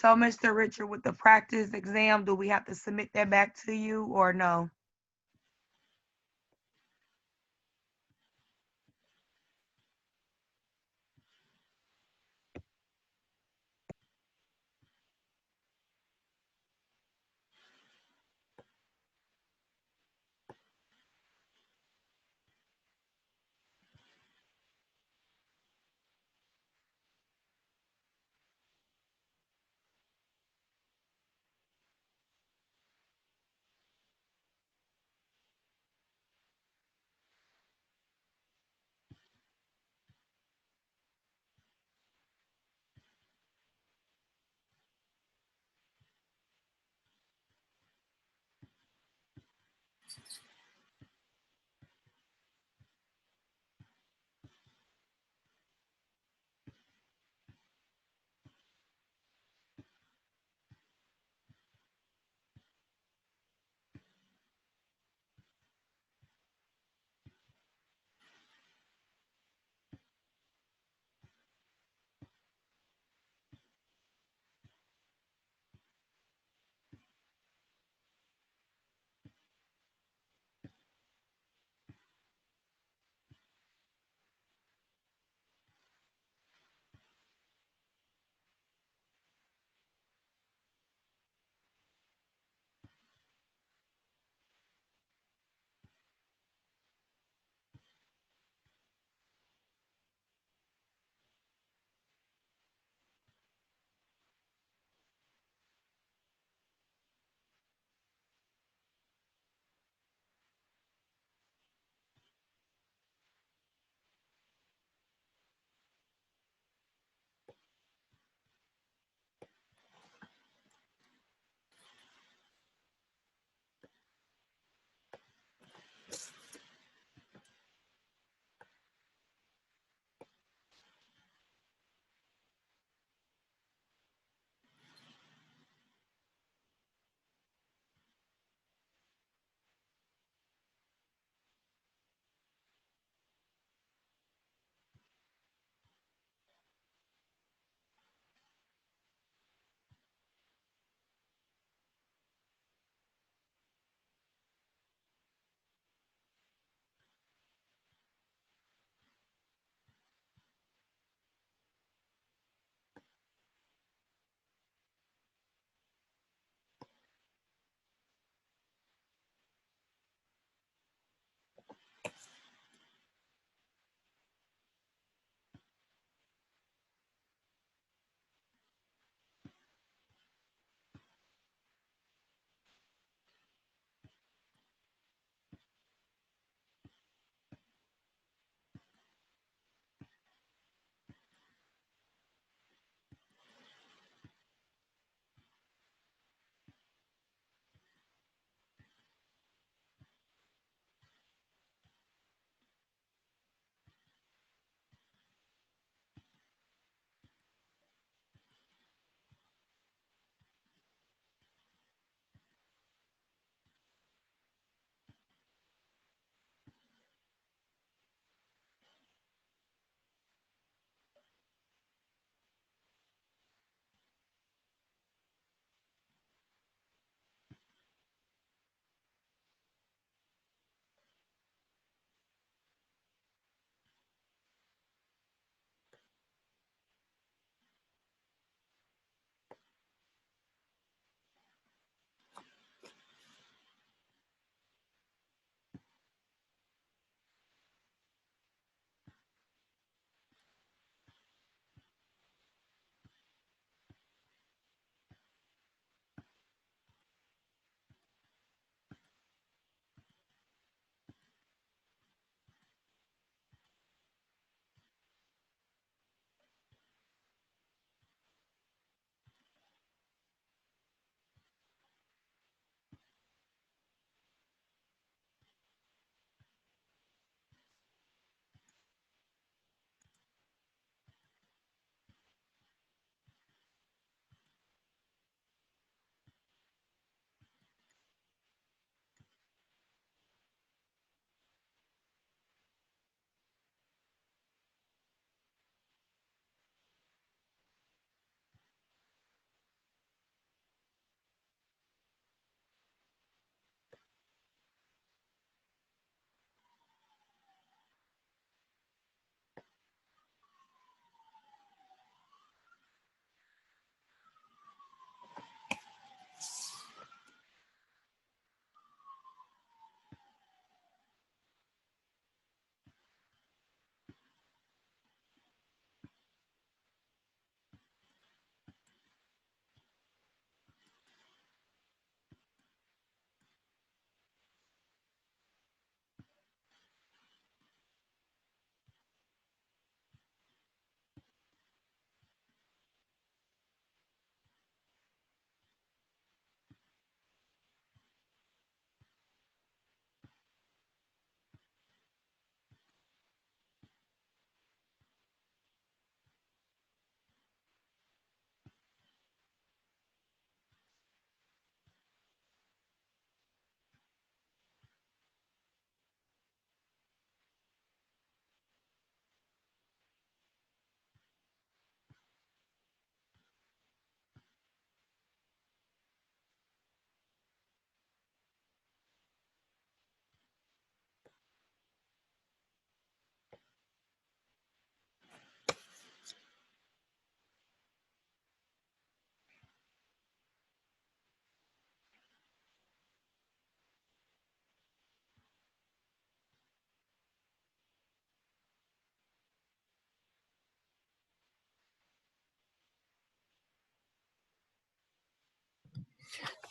So, Mr. Richard, with the practice exam, do we have to submit that back to you or no?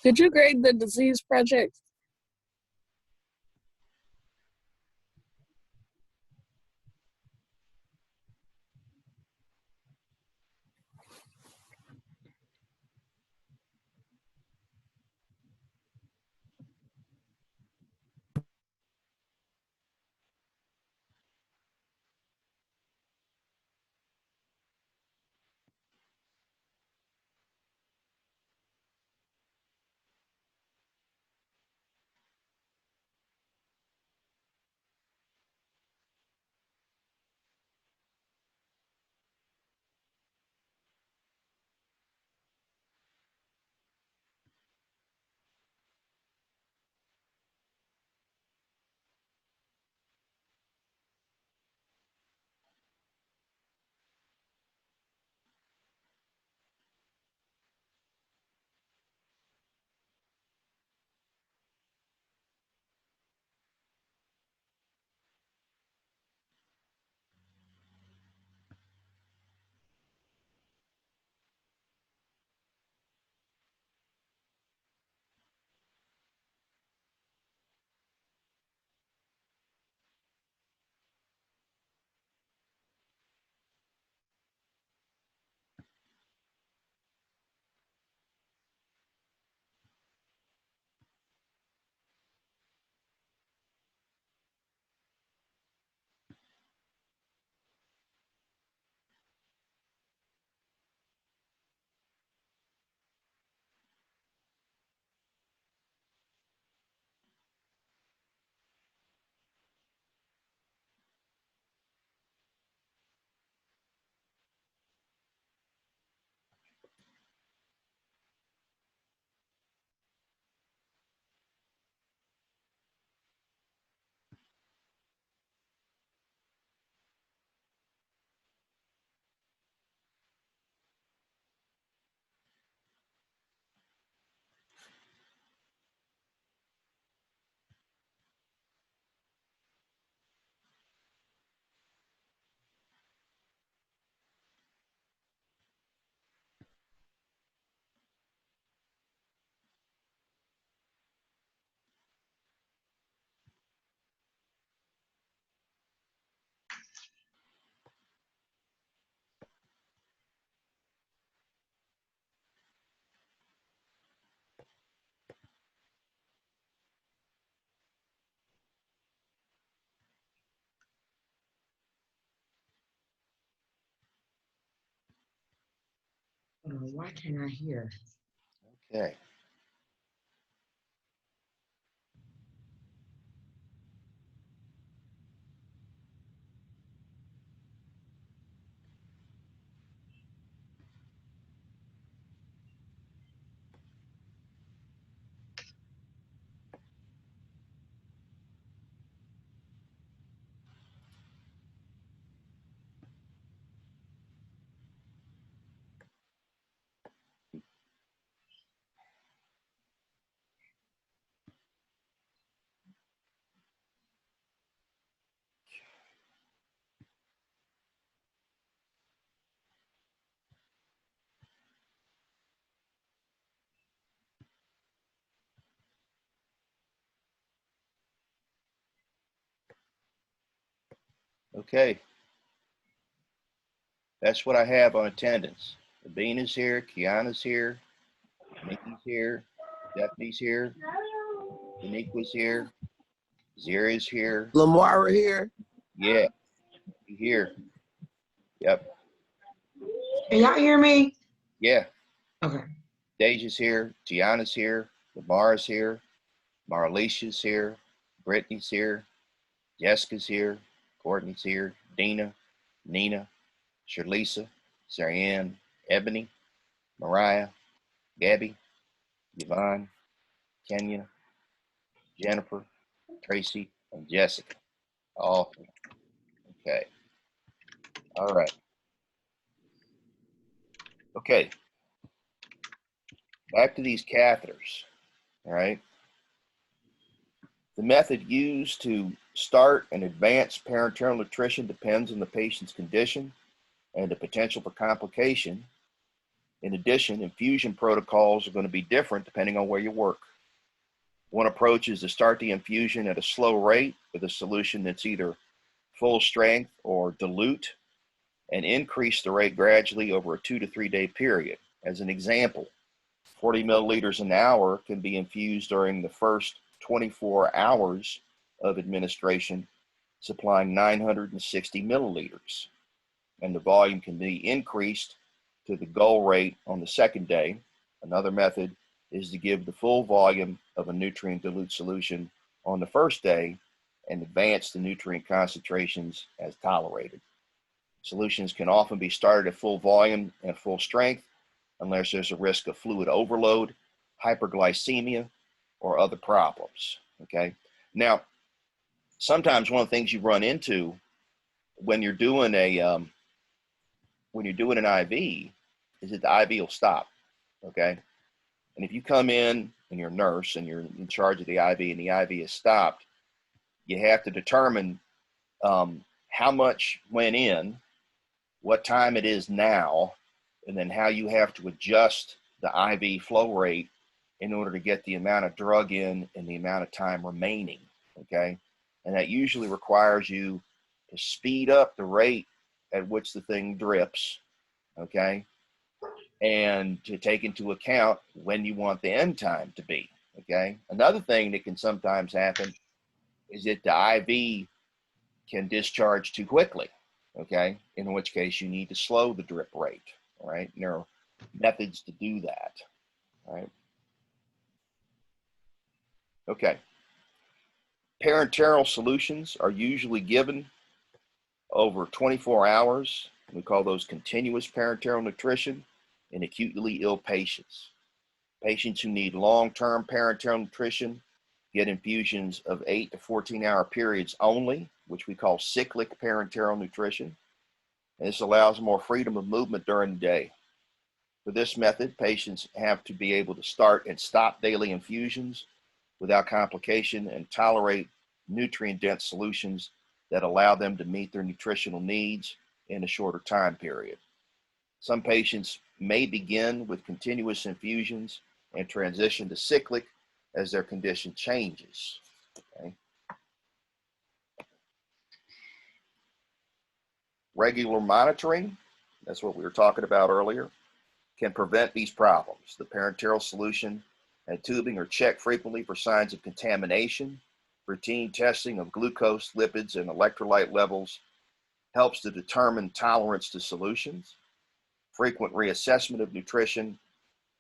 Could you grade the disease project? Why can't I hear? Okay. Okay. That's what I have on attendance. Abina's here, Kiana's here, Nikki's here, Stephanie's here, Daniqua's here, Zara's here. Lamar here. Yeah, you here. Yep. Can y'all hear me? Yeah. Okay. Deja's here, Gianna's here, Lamar's here, Marlicia's here, Brittany's here, Jessica's here, Courtney's here, Dina, Nina, Sherlisa, Sarianne, Ebony, Mariah, Gabby, Yvonne, Kenya, Jennifer, Tracy, and Jessica. All okay. All right. Okay. Back to these catheters. All right. The method used to start and advance parenteral nutrition depends on the patient's condition and the potential for complication In addition, infusion protocols are going to be different depending on where you work. One approach is to start the infusion at a slow rate with a solution that's either full strength or dilute, and increase the rate gradually over a 2 to 3 day period. As an example, 40 milliliters an hour can be infused during the first 24 hours of administration, supplying 960 milliliters, and the volume can be increased to the goal rate on the second day. Another method is to give the full volume of a nutrient dilute solution on the first day and advance the nutrient concentrations as tolerated. Solutions can often be started at full volume and full strength unless there's a risk of fluid overload, hyperglycemia, or other problems. Okay. Now, sometimes one of the things you run into when you're doing an IV is that the IV will stop. Okay. And if you come in and you're a nurse and you're in charge of the IV and the IV is stopped, you have to determine how much went in, what time it is now, and then how you have to adjust the IV flow rate in order to get the amount of drug in and the amount of time remaining, okay? And that usually requires you to speed up the rate at which the thing drips, okay? And to take into account when you want the end time to be, okay? Another thing that can sometimes happen is that the IV can discharge too quickly, okay? In which case you need to slow the drip rate, all right? And there are methods to do that, all right? Okay. Parenteral solutions are usually given over 24 hours. We call those continuous parenteral nutrition in acutely ill patients. Patients who need long-term parenteral nutrition get infusions of 8 to 14-hour periods only, which we call cyclic parenteral nutrition. And this allows more freedom of movement during the day. For this method, patients have to be able to start and stop daily infusions without complication and tolerate nutrient-dense solutions that allow them to meet their nutritional needs in a shorter time period. Some patients may begin with continuous infusions and transition to cyclic as their condition changes. Okay. Regular monitoring, that's what we were talking about earlier, can prevent these problems. The parenteral solution and tubing are checked frequently for signs of contamination. Routine testing of glucose, lipids, and electrolyte levels helps to determine tolerance to solutions. Frequent reassessment of nutrition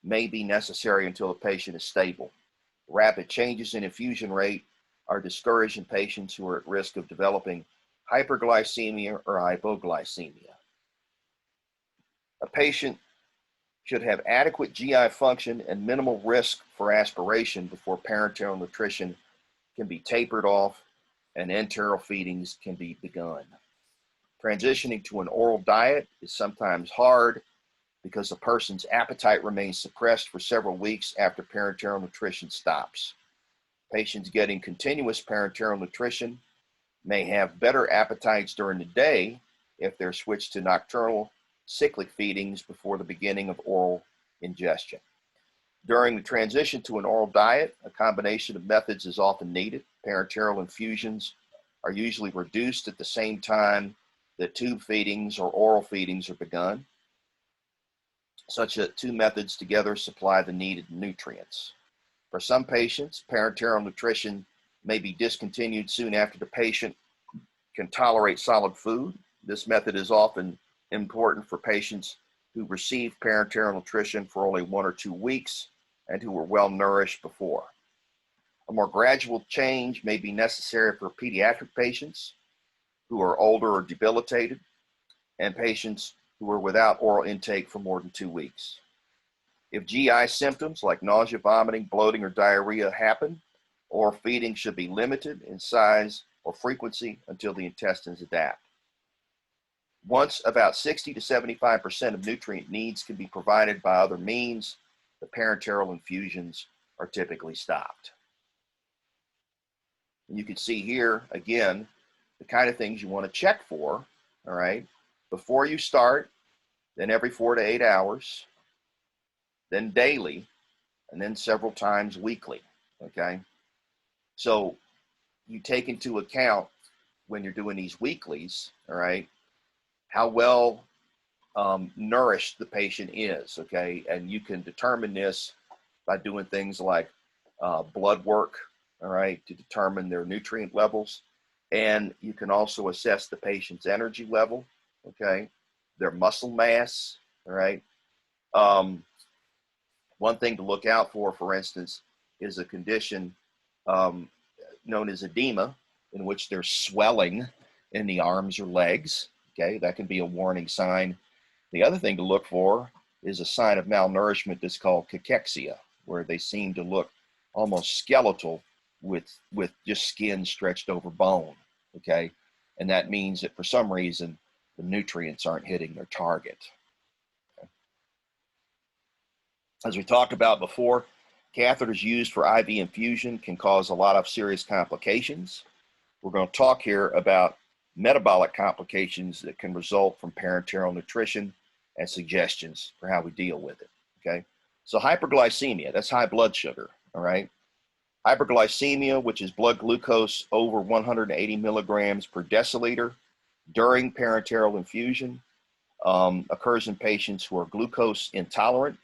may be necessary until the patient is stable. Rapid changes in infusion rate are discouraged in patients who are at risk of developing hyperglycemia or hypoglycemia. A patient should have adequate GI function and minimal risk for aspiration before parenteral nutrition can be tapered off and enteral feedings can be begun. Transitioning to an oral diet is sometimes hard because a person's appetite remains suppressed for several weeks after parenteral nutrition stops. Patients getting continuous parenteral nutrition may have better appetites during the day if they're switched to nocturnal cyclic feedings before the beginning of oral ingestion. During the transition to an oral diet, a combination of methods is often needed. Parenteral infusions are usually reduced at the same time that tube feedings or oral feedings are begun, such that two methods together supply the needed nutrients. For some patients, parenteral nutrition may be discontinued soon after the patient can tolerate solid food. This method is often important for patients who receive parenteral nutrition for only 1 or 2 weeks and who were well nourished before. A more gradual change may be necessary for pediatric patients who are older or debilitated, and patients who are without oral intake for more than 2 weeks. If GI symptoms like nausea, vomiting, bloating, or diarrhea happen, oral feeding should be limited in size or frequency until the intestines adapt. Once about 60 to 75% of nutrient needs can be provided by other means, the parenteral infusions are typically stopped. And you can see here, again, the kind of things you want to check for, all right, before you start, then every 4 to 8 hours, then daily, and then several times weekly, okay? So you take into account when you're doing these weeklies, all right, how well nourished the patient is, okay? And you can determine this by doing things like blood work, all right, to determine their nutrient levels. And you can also assess the patient's energy level, okay, their muscle mass, all right. One thing to look out for instance, is a condition known as edema, in which there's swelling in the arms or legs, okay? That can be a warning sign. The other thing to look for is a sign of malnourishment that's called cachexia, where they seem to look almost skeletal with just skin stretched over bone, okay? And that means that for some reason, the nutrients aren't hitting their target. Okay? As we talked about before, catheters used for IV infusion can cause a lot of serious complications. We're going to talk here about metabolic complications that can result from parenteral nutrition and suggestions for how we deal with it, okay? So hyperglycemia, that's high blood sugar, all right? Hyperglycemia, which is blood glucose over 180 milligrams per deciliter during parenteral infusion, occurs in patients who are glucose intolerant,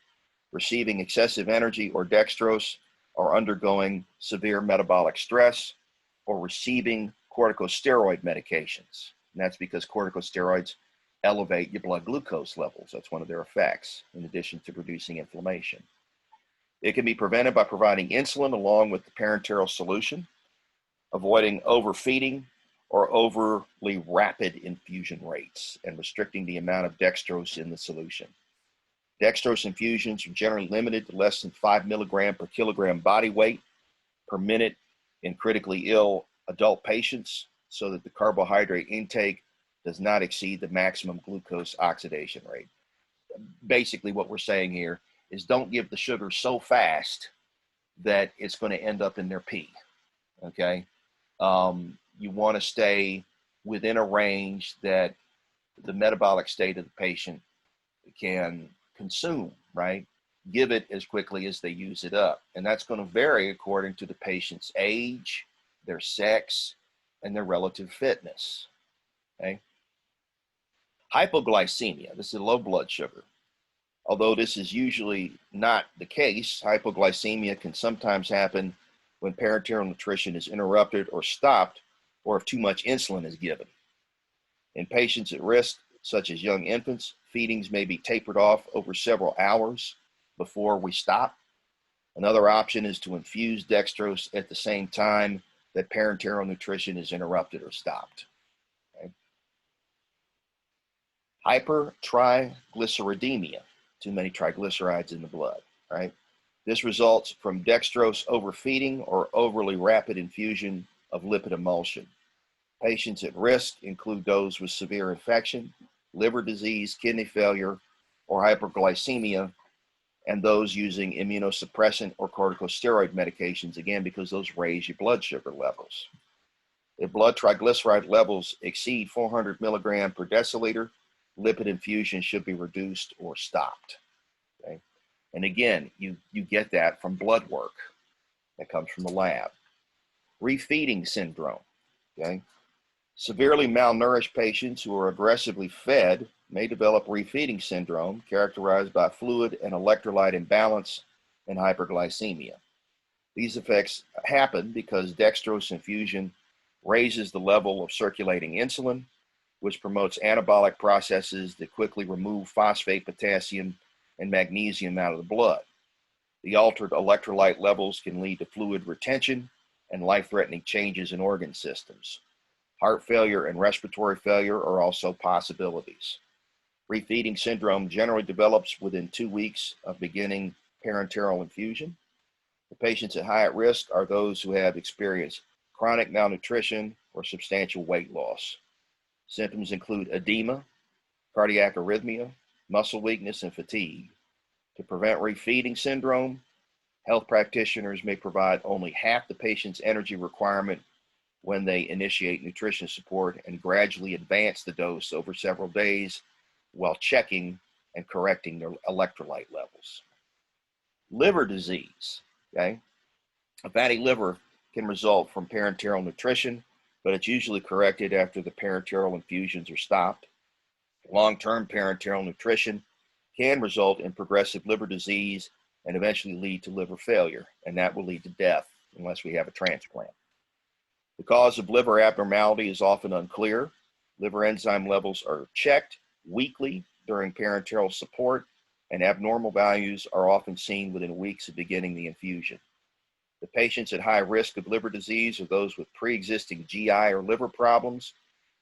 receiving excessive energy or dextrose, or undergoing severe metabolic stress, or receiving corticosteroid medications. And that's because corticosteroids elevate your blood glucose levels. That's one of their effects, in addition to reducing inflammation. It can be prevented by providing insulin along with the parenteral solution, avoiding overfeeding or overly rapid infusion rates, and restricting the amount of dextrose in the solution. Dextrose infusions are generally limited to less than 5 milligram per kilogram body weight per minute in critically ill adult patients, so that the carbohydrate intake does not exceed the maximum glucose oxidation rate. Basically, what we're saying here is don't give the sugar so fast that it's going to end up in their pee, okay? You want to stay within a range that the metabolic state of the patient can consume, right? Give it as quickly as they use it up. And that's going to vary according to the patient's age, their sex, and their relative fitness, okay? Hypoglycemia, this is low blood sugar. Although this is usually not the case, hypoglycemia can sometimes happen when parenteral nutrition is interrupted or stopped, or if too much insulin is given. In patients at risk, such as young infants, feedings may be tapered off over several hours before we stop. Another option is to infuse dextrose at the same time that parenteral nutrition is interrupted or stopped. Okay? Hypertriglyceridemia, too many triglycerides in the blood, right? This results from dextrose overfeeding or overly rapid infusion of lipid emulsion. Patients at risk include those with severe infection, liver disease, kidney failure, or hyperglycemia, and those using immunosuppressant or corticosteroid medications, again, because those raise your blood sugar levels. If blood triglyceride levels exceed 400 milligram per deciliter, lipid infusion should be reduced or stopped, okay? And again, you get that from blood work that comes from the lab. Refeeding syndrome, okay? Severely malnourished patients who are aggressively fed may develop refeeding syndrome, characterized by fluid and electrolyte imbalance and hyperglycemia. These effects happen because dextrose infusion raises the level of circulating insulin, which promotes anabolic processes that quickly remove phosphate, potassium, and magnesium out of the blood. The altered electrolyte levels can lead to fluid retention and life-threatening changes in organ systems. Heart failure and respiratory failure are also possibilities. Refeeding syndrome generally develops within 2 weeks of beginning parenteral infusion. The patients at high risk are those who have experienced chronic malnutrition or substantial weight loss. Symptoms include edema, cardiac arrhythmia, muscle weakness, and fatigue. To prevent refeeding syndrome, health practitioners may provide only half the patient's energy requirement when they initiate nutrition support and gradually advance the dose over several days while checking and correcting their electrolyte levels. Liver disease, okay? A fatty liver can result from parenteral nutrition, but it's usually corrected after the parenteral infusions are stopped. Long-term parenteral nutrition can result in progressive liver disease and eventually lead to liver failure, and that will lead to death unless we have a transplant. The cause of liver abnormality is often unclear. Liver enzyme levels are checked weekly during parenteral support, and abnormal values are often seen within weeks of beginning the infusion. The patients at high risk of liver disease are those with pre-existing GI or liver problems,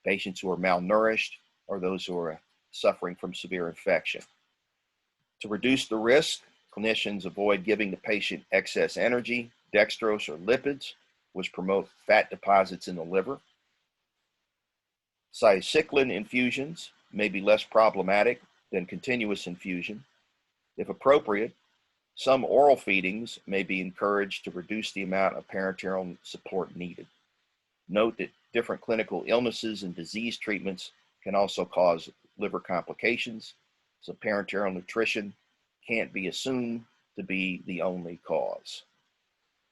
patients who are malnourished, or those who are suffering from severe infection. To reduce the risk, clinicians avoid giving the patient excess energy, dextrose, or lipids, which promote fat deposits in the liver. Cyclin infusions may be less problematic than continuous infusion. If appropriate, some oral feedings may be encouraged to reduce the amount of parenteral support needed. Note that different clinical illnesses and disease treatments can also cause liver complications, so parenteral nutrition can't be assumed to be the only cause.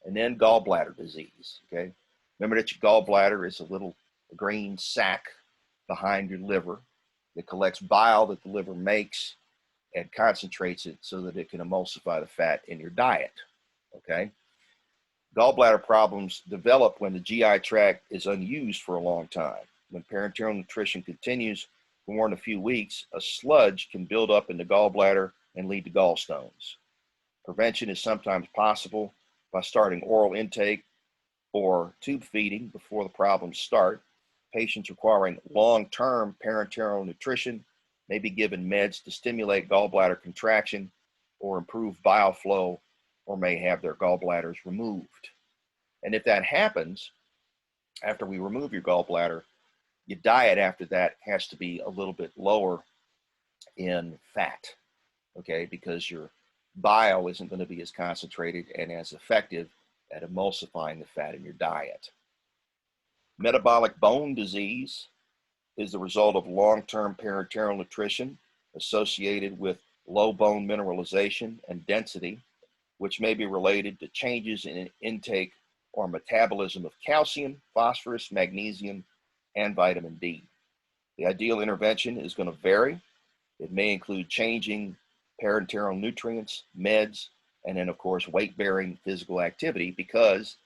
And then gallbladder disease, okay? Remember that your gallbladder is a little green sac behind your liver that collects bile that the liver makes and concentrates it so that it can emulsify the fat in your diet, okay? Gallbladder problems develop when the GI tract is unused for a long time. When parenteral nutrition continues for more than a few weeks, a sludge can build up in the gallbladder and lead to gallstones. Prevention is sometimes possible by starting oral intake or tube feeding before the problems start. Patients requiring long-term parenteral nutrition may be given meds to stimulate gallbladder contraction or improve bile flow, or may have their gallbladders removed. And if that happens, after we remove your gallbladder, your diet after that has to be a little bit lower in fat, okay, because your bile isn't going to be as concentrated and as effective at emulsifying the fat in your diet. Metabolic bone disease is the result of long-term parenteral nutrition associated with low bone mineralization and density, which may be related to changes in intake or metabolism of calcium, phosphorus, magnesium, and vitamin D. The ideal intervention is going to vary. It may include changing parenteral nutrients, meds, and then, of course, weight-bearing physical activity, because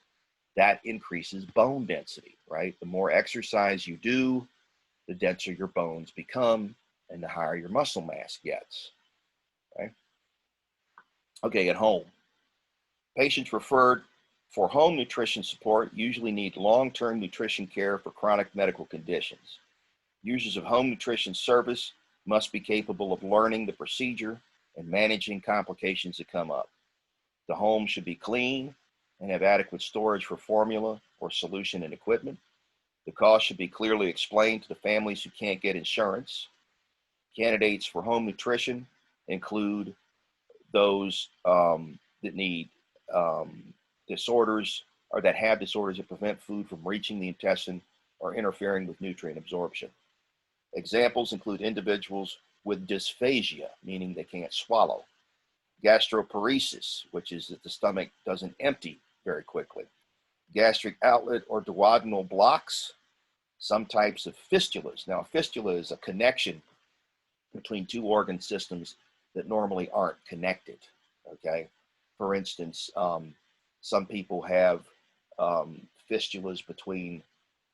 that increases bone density, right? The more exercise you do, the denser your bones become, and the higher your muscle mass gets, okay? Okay, at home. Patients referred for home nutrition support usually need long-term nutrition care for chronic medical conditions. Users of home nutrition service must be capable of learning the procedure and managing complications that come up. The home should be clean and have adequate storage for formula or solution and equipment. The cost should be clearly explained to the families who can't get insurance. Candidates for home nutrition include those that need disorders, or that have disorders that prevent food from reaching the intestine or interfering with nutrient absorption. Examples include individuals with dysphagia, meaning they can't swallow; gastroparesis, which is that the stomach doesn't empty very quickly; gastric outlet or duodenal blocks; some types of fistulas. Now, a fistula is a connection between two organ systems that normally aren't connected, okay? For instance, some people have fistulas between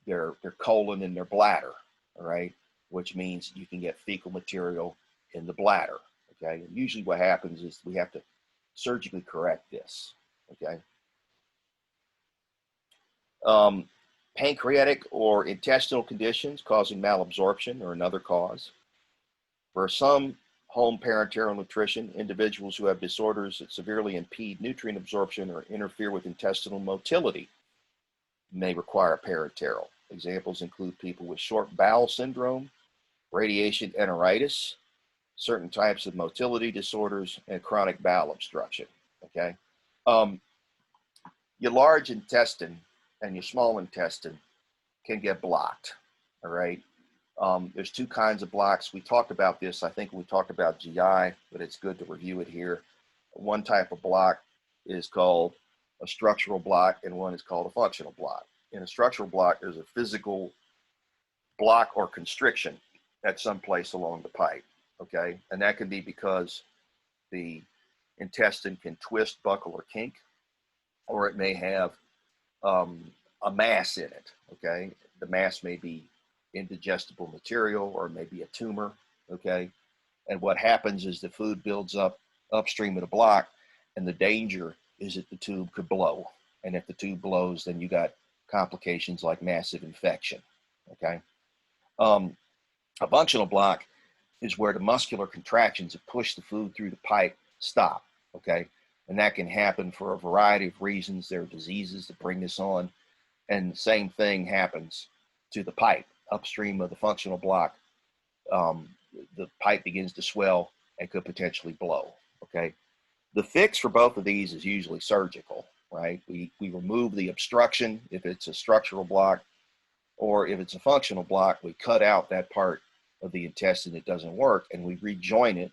their colon and their bladder, all right? Which means you can get fecal material in the bladder, okay? And usually what happens is we have to surgically correct this, okay? Pancreatic or intestinal conditions causing malabsorption are another cause. For some home parenteral nutrition, individuals who have disorders that severely impede nutrient absorption or interfere with intestinal motility may require parenteral. Examples include people with short bowel syndrome, radiation enteritis, certain types of motility disorders, and chronic bowel obstruction, okay? Your large intestine and your small intestine can get blocked, all right? There's two kinds of blocks. We talked about this, I think we talked about GI, but it's good to review it here. one type of block is called a structural block and one is called a functional block. In a structural block, there's a physical block or constriction at some place along the pipe, okay? And that can be because the intestine can twist, buckle, or kink, or it may have a mass in it, okay? The mass may be indigestible material or maybe a tumor, okay? And what happens is the food builds up upstream of the block, and the danger is that the tube could blow. And if the tube blows, then you got complications like massive infection, okay? A functional block is where the muscular contractions that push the food through the pipe stop, okay? And that can happen for a variety of reasons. There are diseases that bring this on, and the same thing happens to the pipe. Upstream of the functional block, the pipe begins to swell and could potentially blow, okay? The fix for both of these is usually surgical, right? We remove the obstruction if it's a structural block, or if it's a functional block, we cut out that part of the intestine that doesn't work and we rejoin it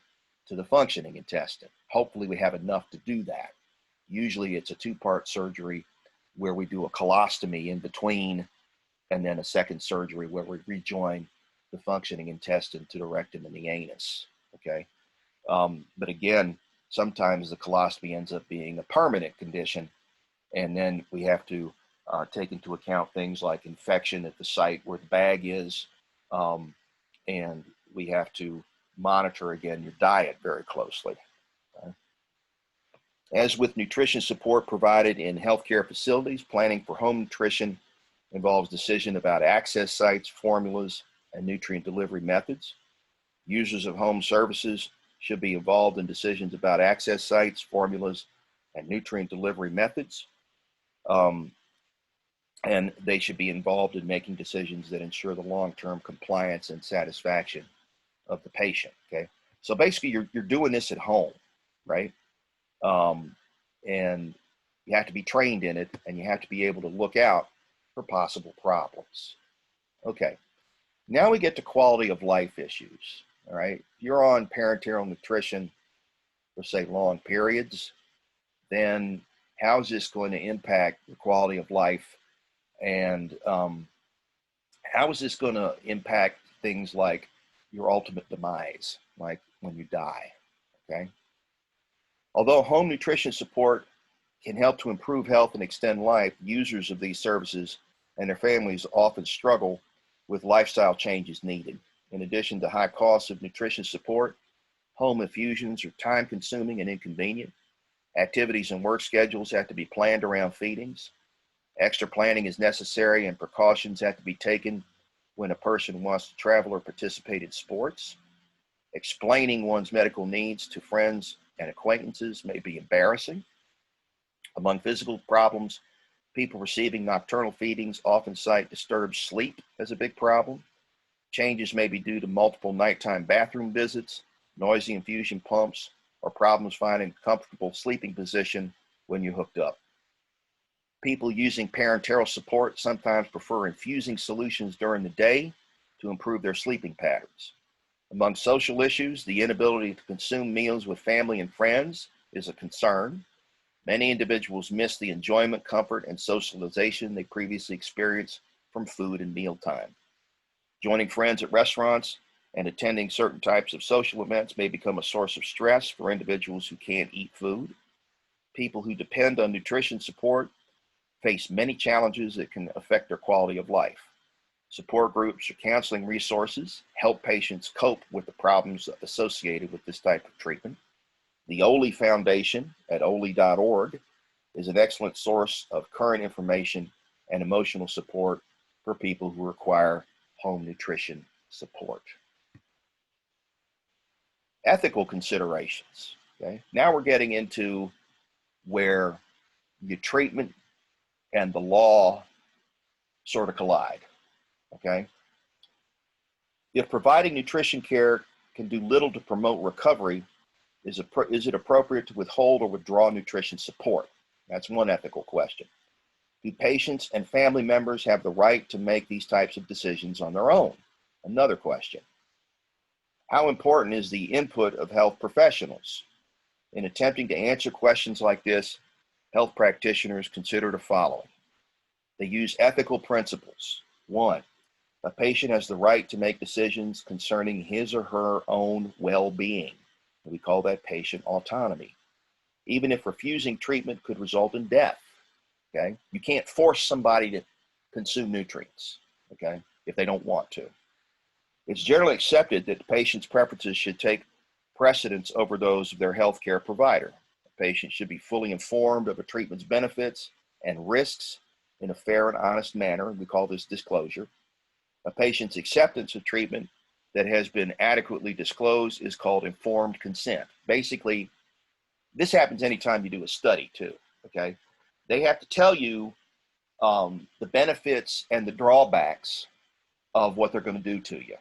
to the functioning intestine. Hopefully we have enough to do that. Usually it's a two-part surgery where we do a colostomy in between, and then a second surgery where we rejoin the functioning intestine to the rectum and the anus, okay? But again, sometimes the colostomy ends up being a permanent condition, and then we have to take into account things like infection at the site where the bag is, and we have to monitor, again, your diet very closely. Okay? As with nutrition support provided in healthcare facilities, planning for home nutrition involves decision about access sites, formulas, and nutrient delivery methods. Users of home services should be involved in decisions about access sites, formulas, and nutrient delivery methods. And they should be involved in making decisions that ensure the long-term compliance and satisfaction of the patient, okay? So basically you're doing this at home, right? And you have to be trained in it, and you have to be able to look out for possible problems. Okay, now we get to quality of life issues, all right? If you're on parenteral nutrition for, say, long periods, then how is this going to impact your quality of life? And how is this going to impact things like your ultimate demise, like when you die, okay? Although home nutrition support can help to improve health and extend life, users of these services and their families often struggle with lifestyle changes needed. In addition to high costs of nutrition support, home infusions are time-consuming and inconvenient. Activities and work schedules have to be planned around feedings. Extra planning is necessary, and precautions have to be taken when a person wants to travel or participate in sports. Explaining one's medical needs to friends and acquaintances may be embarrassing. Among physical problems, people receiving nocturnal feedings often cite disturbed sleep as a big problem. Changes may be due to multiple nighttime bathroom visits, noisy infusion pumps, or problems finding a comfortable sleeping position when you're hooked up. People using parenteral support sometimes prefer infusing solutions during the day to improve their sleeping patterns. Among social issues, the inability to consume meals with family and friends is a concern. Many individuals miss the enjoyment, comfort, and socialization they previously experienced from food and mealtime. Joining friends at restaurants and attending certain types of social events may become a source of stress for individuals who can't eat food. People who depend on nutrition support face many challenges that can affect their quality of life. Support groups or counseling resources help patients cope with the problems associated with this type of treatment. The Oli Foundation at oli.org is an excellent source of current information and emotional support for people who require home nutrition support. Ethical considerations, okay? Now we're getting into where your treatment and the law sort of collide, okay? If providing nutrition care can do little to promote recovery, is it appropriate to withhold or withdraw nutrition support? That's one ethical question. Do patients and family members have the right to make these types of decisions on their own? Another question. How important is the input of health professionals? In attempting to answer questions like this, health practitioners consider the following. They use ethical principles. 1, a patient has the right to make decisions concerning his or her own well-being. We call that patient autonomy, even if refusing treatment could result in death. Okay, you can't force somebody to consume nutrients, okay, if they don't want to. It's generally accepted that the patient's preferences should take precedence over those of their healthcare provider. The patient should be fully informed of a treatment's benefits and risks in a fair and honest manner. We call this disclosure. A patient's acceptance of treatment that has been adequately disclosed is called informed consent. Basically, this happens anytime you do a study too, okay? They have to tell you the benefits and the drawbacks of what they're going to do to you,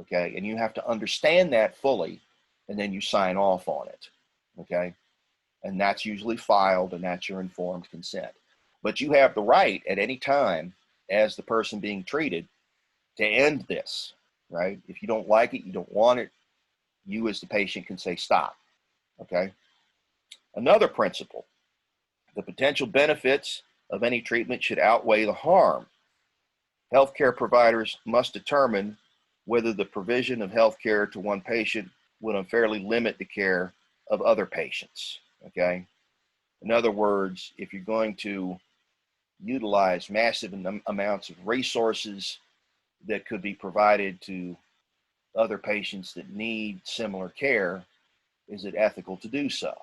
okay? And you have to understand that fully, and then you sign off on it, okay? And that's usually filed, and that's your informed consent. But you have the right at any time as the person being treated to end this, right? If you don't like it, you don't want it, you as the patient can say stop, okay? Another principle, the potential benefits of any treatment should outweigh the harm. Healthcare providers must determine whether the provision of healthcare to one patient would unfairly limit the care of other patients, okay? In other words, if you're going to utilize massive amounts of resources that could be provided to other patients that need similar care, is it ethical to do so?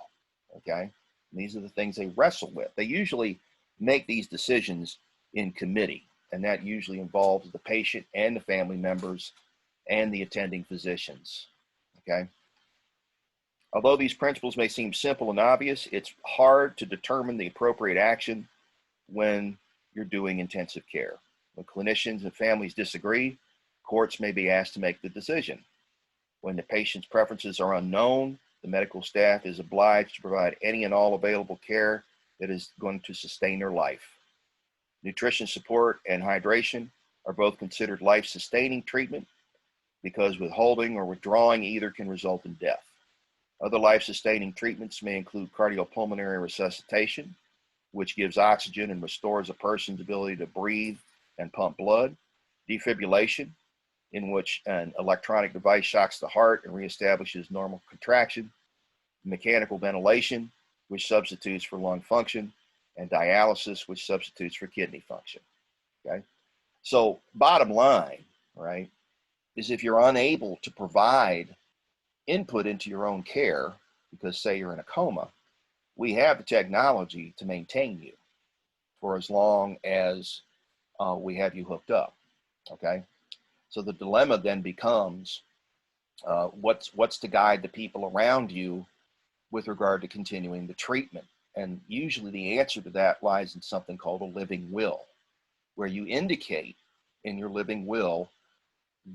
Okay, and these are the things they wrestle with. They usually make these decisions in committee, and that usually involves the patient and the family members and the attending physicians. Okay, although these principles may seem simple and obvious, it's hard to determine the appropriate action when you're doing intensive care. When clinicians and families disagree, courts may be asked to make the decision. When the patient's preferences are unknown, the medical staff is obliged to provide any and all available care that is going to sustain their life. Nutrition support and hydration are both considered life-sustaining treatment because withholding or withdrawing either can result in death. Other life-sustaining treatments may include cardiopulmonary resuscitation, which gives oxygen and restores a person's ability to breathe and pump blood, defibrillation, in which an electronic device shocks the heart and reestablishes normal contraction, mechanical ventilation, which substitutes for lung function, and dialysis, which substitutes for kidney function, okay? So bottom line, right, is if you're unable to provide input into your own care, because say you're in a coma, we have the technology to maintain you for as long as we have you hooked up, okay? So the dilemma then becomes what's to guide the people around you with regard to continuing the treatment. And usually the answer to that lies in something called a living will, where you indicate in your living will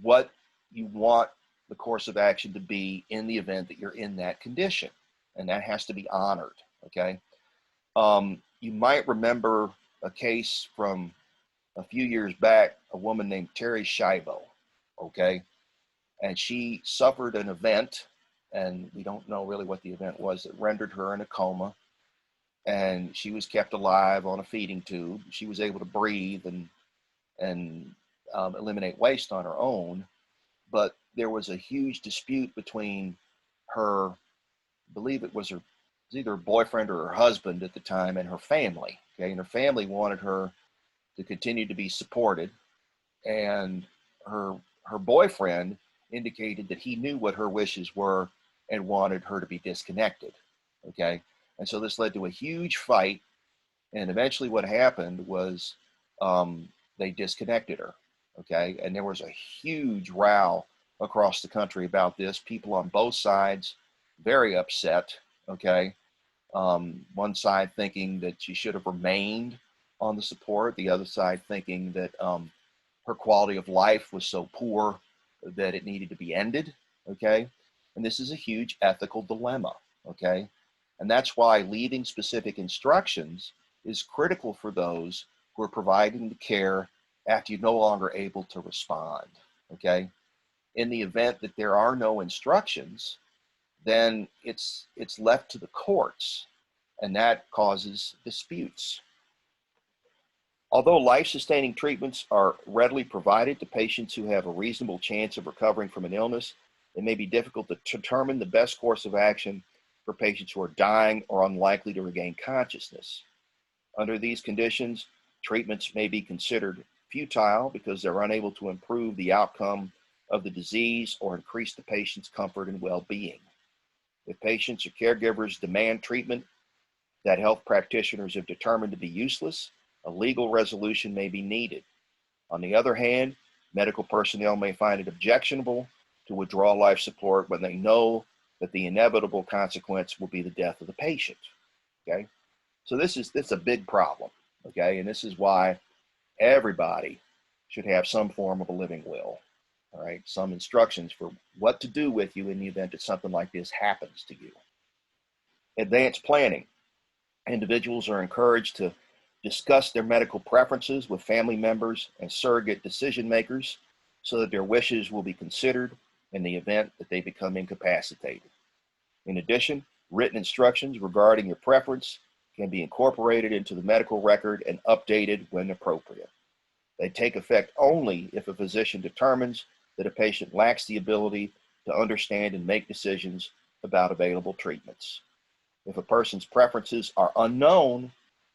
what you want the course of action to be in the event that you're in that condition. And that has to be honored, okay? You might remember a case from a few years back, a woman named Terry Schiavo, okay? And she suffered an event, and we don't know really what the event was, that rendered her in a coma. And she was kept alive on a feeding tube. She was able to breathe and eliminate waste on her own. But there was a huge dispute between her, I believe it was either her boyfriend or her husband at the time, and her family, okay? And her family wanted her to continue to be supported, and her boyfriend indicated that he knew what her wishes were and wanted her to be disconnected, okay? And so this led to a huge fight, and eventually what happened was they disconnected her, okay? And there was a huge row across the country about this. People on both sides very upset, okay? One side thinking that she should have remained on the support, the other side thinking that her quality of life was so poor that it needed to be ended, okay? And this is a huge ethical dilemma, okay? And that's why leaving specific instructions is critical for those who are providing the care after you're no longer able to respond, okay? In the event that there are no instructions, then it's left to the courts, and that causes disputes. Although life-sustaining treatments are readily provided to patients who have a reasonable chance of recovering from an illness, it may be difficult to determine the best course of action for patients who are dying or unlikely to regain consciousness. Under these conditions, treatments may be considered futile because they're unable to improve the outcome of the disease or increase the patient's comfort and well-being. If patients or caregivers demand treatment that health practitioners have determined to be useless, a legal resolution may be needed. On the other hand, medical personnel may find it objectionable to withdraw life support when they know that the inevitable consequence will be the death of the patient. Okay, so this is a big problem. Okay, and this is why everybody should have some form of a living will. All right, some instructions for what to do with you in the event that something like this happens to you. Advanced planning. Individuals are encouraged to discuss their medical preferences with family members and surrogate decision makers so that their wishes will be considered in the event that they become incapacitated. In addition, written instructions regarding your preference can be incorporated into the medical record and updated when appropriate. They take effect only if a physician determines that a patient lacks the ability to understand and make decisions about available treatments. If a person's preferences are unknown,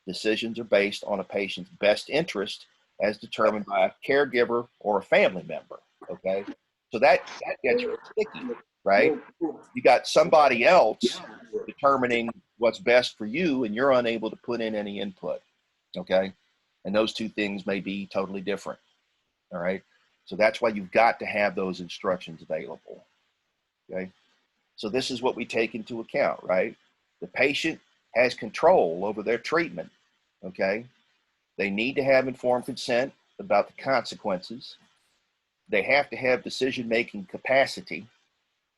decisions are based on a patient's best interest as determined by a caregiver or a family member, okay? So that gets sticky, right? You got somebody else determining what's best for you and you're unable to put in any input, okay? And those two things may be totally different, all right? So that's why you've got to have those instructions available, okay? So this is what we take into account, right? The patient has control over their treatment, okay? They need to have informed consent about the consequences. They have to have decision-making capacity.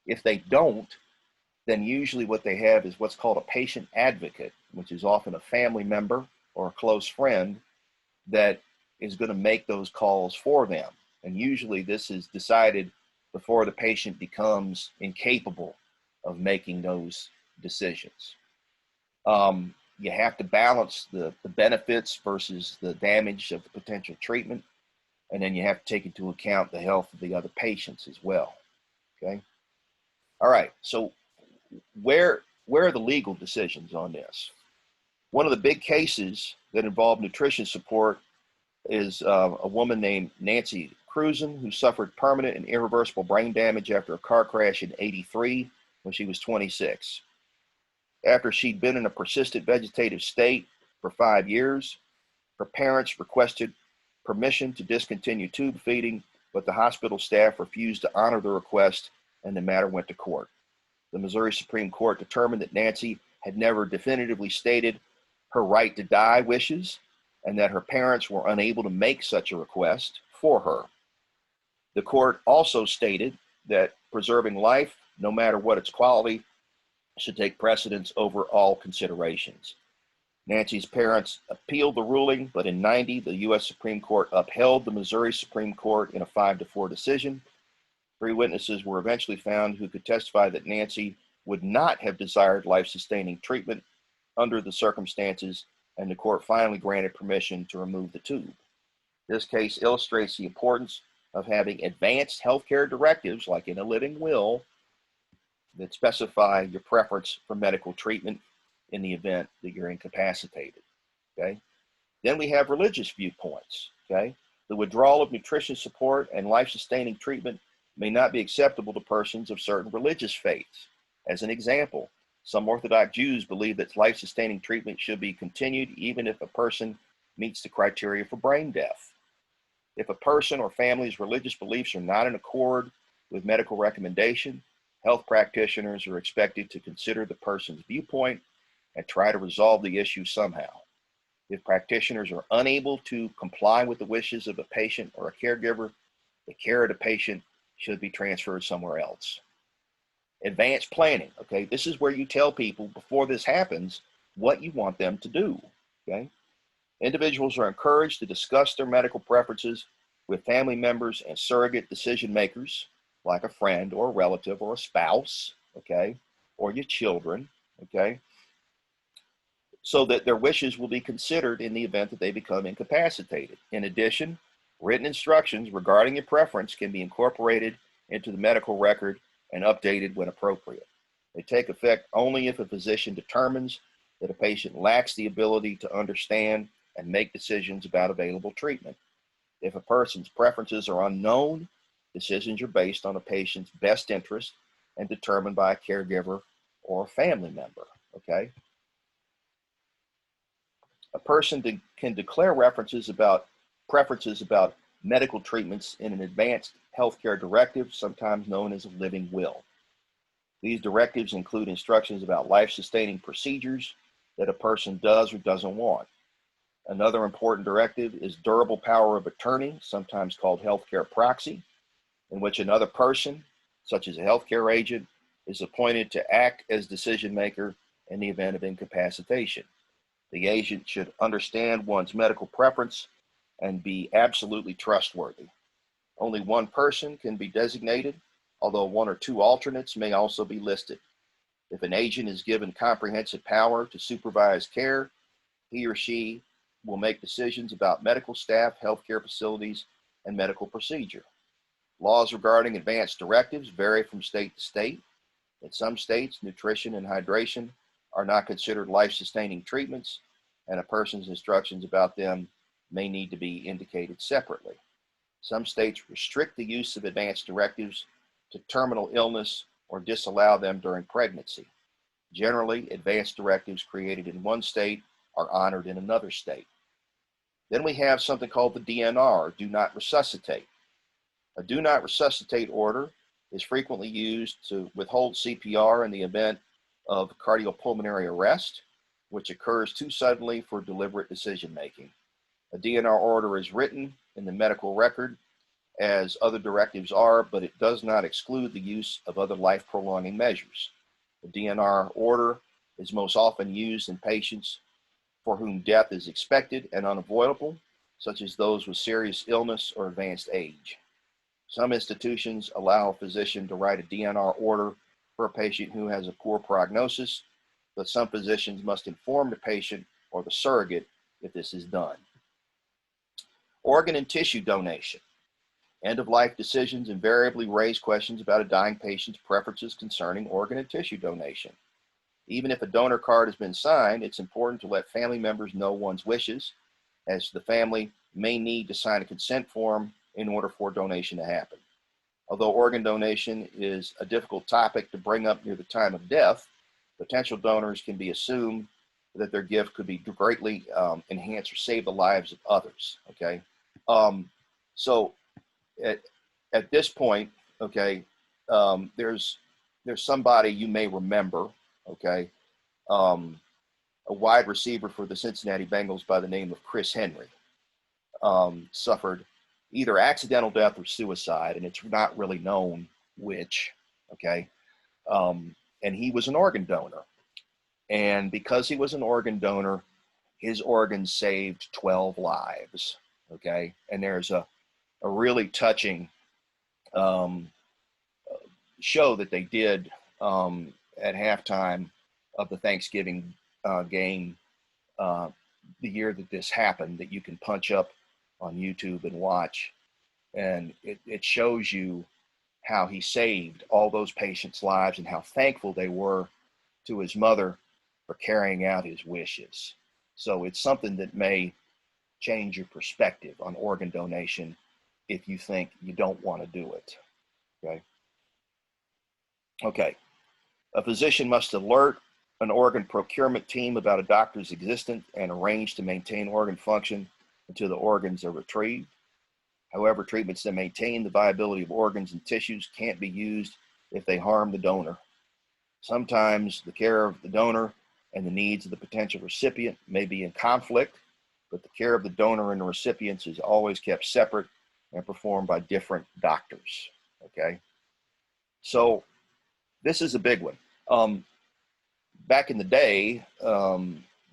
If they don't, then usually what they have is what's called a patient advocate, which is often a family member or a close friend that is going to make those calls for them. And usually this is decided before the patient becomes incapable of making those decisions. You have to balance the benefits versus the damage of the potential treatment. And then you have to take into account the health of the other patients as well, okay? All right, so where are the legal decisions on this? One of the big cases that involved nutrition support is a woman named Nancy Cruzen, who suffered permanent and irreversible brain damage after a car crash in '83 when she was 26. After she'd been in a persistent vegetative state for 5 years, her parents requested permission to discontinue tube feeding, but the hospital staff refused to honor the request and the matter went to court. The Missouri Supreme Court determined that Nancy had never definitively stated her right to die wishes and that her parents were unable to make such a request for her. The court also stated that preserving life, no matter what its quality, should take precedence over all considerations. Nancy's parents appealed the ruling, but in '90, the U.S. Supreme Court upheld the Missouri Supreme Court in a 5-4 decision. 3 witnesses were eventually found who could testify that Nancy would not have desired life-sustaining treatment under the circumstances, and the court finally granted permission to remove the tube. This case illustrates the importance of having advanced healthcare directives, like in a living will, that specify your preference for medical treatment in the event that you're incapacitated, okay? Then we have religious viewpoints, okay? The withdrawal of nutrition support and life-sustaining treatment may not be acceptable to persons of certain religious faiths. As an example, some Orthodox Jews believe that life-sustaining treatment should be continued even if a person meets the criteria for brain death. If a person or family's religious beliefs are not in accord with medical recommendation, health practitioners are expected to consider the person's viewpoint and try to resolve the issue somehow. If practitioners are unable to comply with the wishes of a patient or a caregiver, the care of the patient should be transferred somewhere else. Advanced planning, okay? This is where you tell people before this happens what you want them to do, okay? Individuals are encouraged to discuss their medical preferences with family members and surrogate decision makers, like a friend or a relative or a spouse, okay? or your children, okay, so that their wishes will be considered in the event that they become incapacitated. In addition, written instructions regarding your preference can be incorporated into the medical record and updated when appropriate. They take effect only if a physician determines that a patient lacks the ability to understand and make decisions about available treatment. If a person's preferences are unknown, decisions are based on a patient's best interest and determined by a caregiver or a family member, okay? A person can declare preferences about medical treatments in an advanced healthcare directive, sometimes known as a living will. These directives include instructions about life-sustaining procedures that a person does or doesn't want. Another important directive is durable power of attorney, sometimes called healthcare proxy, in which another person, such as a healthcare agent, is appointed to act as decision maker in the event of incapacitation. The agent should understand one's medical preference and be absolutely trustworthy. Only one person can be designated, although one or two alternates may also be listed. If an agent is given comprehensive power to supervise care, he or she will make decisions about medical staff, healthcare facilities, and medical procedure. Laws regarding advanced directives vary from state to state. In some states, nutrition and hydration are not considered life-sustaining treatments, and a person's instructions about them may need to be indicated separately. Some states restrict the use of advanced directives to terminal illness or disallow them during pregnancy. Generally, advanced directives created in one state are honored in another state. Then we have something called the DNR, do not resuscitate. A do not resuscitate order is frequently used to withhold CPR in the event of cardiopulmonary arrest, which occurs too suddenly for deliberate decision making. A DNR order is written in the medical record as other directives are, but it does not exclude the use of other life-prolonging measures. The DNR order is most often used in patients for whom death is expected and unavoidable, such as those with serious illness or advanced age. Some institutions allow a physician to write a DNR order for a patient who has a poor prognosis, but some physicians must inform the patient or the surrogate if this is done. Organ and tissue donation. End-of-life decisions invariably raise questions about a dying patient's preferences concerning organ and tissue donation. Even if a donor card has been signed, it's important to let family members know one's wishes, as the family may need to sign a consent form in order for donation to happen. Although organ donation is a difficult topic to bring up near the time of death, potential donors can be assumed that their gift could be greatly enhance or save the lives of others, okay? So at this point, okay, there's somebody you may remember, okay, a wide receiver for the Cincinnati Bengals by the name of Chris Henry, suffered either accidental death or suicide, and it's not really known which, okay? And he was an organ donor. And because he was an organ donor, his organs saved 12 lives, okay? And there's a really touching show that they did at halftime of the Thanksgiving game the year that this happened, that you can punch up on YouTube and watch. And it shows you how he saved all those patients' lives and how thankful they were to his mother for carrying out his wishes. So it's something that may change your perspective on organ donation if you think you don't want to do it, okay? Okay, a physician must alert an organ procurement team about a doctor's existence and arrange to maintain organ function until the organs are retrieved. However, treatments that maintain the viability of organs and tissues can't be used if they harm the donor. Sometimes the care of the donor and the needs of the potential recipient may be in conflict, but the care of the donor and the recipients is always kept separate and performed by different doctors, okay? So this is a big one. Back in the day,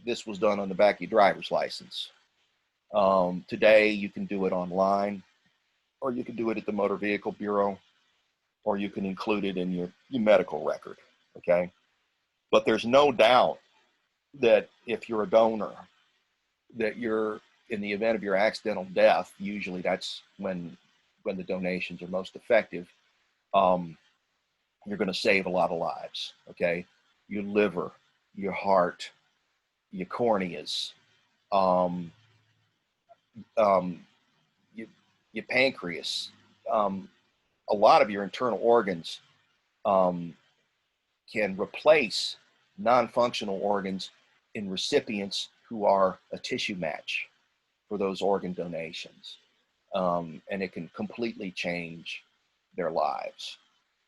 this was done on the back of your driver's license. Today, you can do it online, or you can do it at the Motor Vehicle Bureau, or you can include it in your medical record, okay? But there's no doubt that if you're a donor, that you're, in the event of your accidental death, usually that's when the donations are most effective. You're going to save a lot of lives. Okay, your liver, your heart, your corneas, your pancreas, a lot of your internal organs can replace non-functional organs in recipients who are a tissue match for those organ donations. And it can completely change their lives.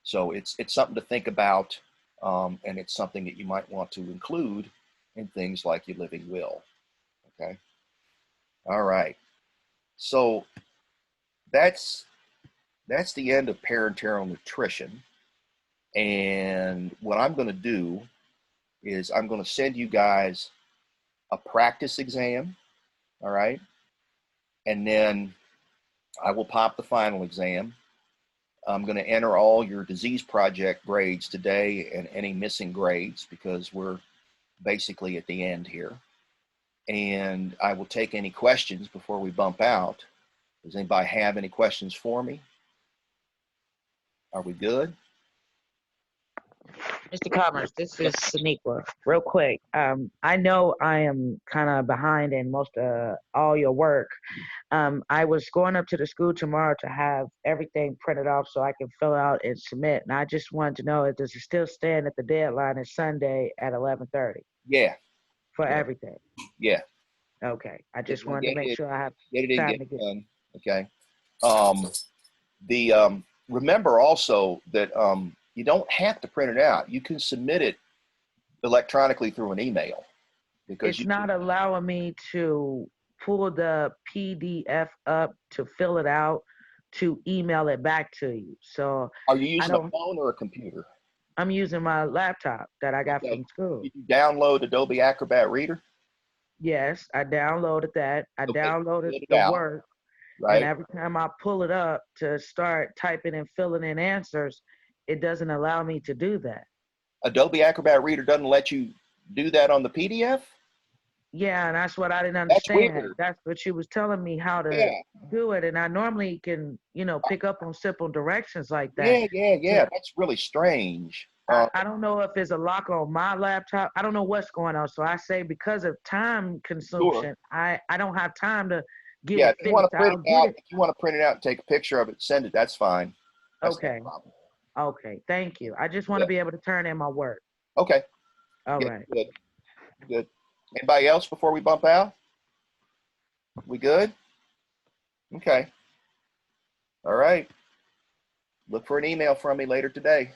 So it's something to think about, and it's something that you might want to include in things like your living will. Okay. All right. So that's the end of parenteral nutrition. And what I'm going to do is I'm going to send you guys a practice exam. All right. And then I will pop the final exam. I'm going to enter all your disease project grades today and any missing grades because we're basically at the end here. And I will take any questions before we bump out. Does anybody have any questions for me? Are we good? Mr. Commerce, this is Saniqua. Real quick, I know I am kind of behind in most of all your work. I was going up to the school tomorrow to have everything printed off so I can fill out and submit. And I just wanted to know, does it still stand at the deadline is Sunday at 11:30 Yeah. for Yeah. everything? Yeah. Okay. I just wanted to make sure I have get it in, time get to it get. done. Okay. Remember also that you don't have to print it out. You can submit it electronically through an email because It's not allowing me to pull the PDF up to fill it out to email it back to you. So Are you using a don't. phone or a computer? I'm using my laptop that I got Okay. from school. Did you download Adobe Acrobat Reader? Yes, I downloaded that. I Okay, downloaded get it the out, work, and right? every time I pull it up to start typing and filling in answers, it doesn't allow me to do that. Adobe Acrobat Reader doesn't let you do that on the PDF? Yeah, and that's what I didn't That's understand. weird. That's what she was telling me how to Yeah. do it, and I normally can, pick up on simple directions like that. Yeah. That's really strange. I don't know if there's a lock on my laptop. I don't know what's going on. So I say because of time consumption, I don't have time to get Yeah, it if you want finished. to print I'll it get out, it. if you want to print it out and take a picture of it, send it. That's fine. That's no Okay. problem. Okay. Thank you. I just want to be able to turn in my work. Okay. All Yeah, right. Good. Anybody else before we bump out? We good? Okay. All right. Look for an email from me later today.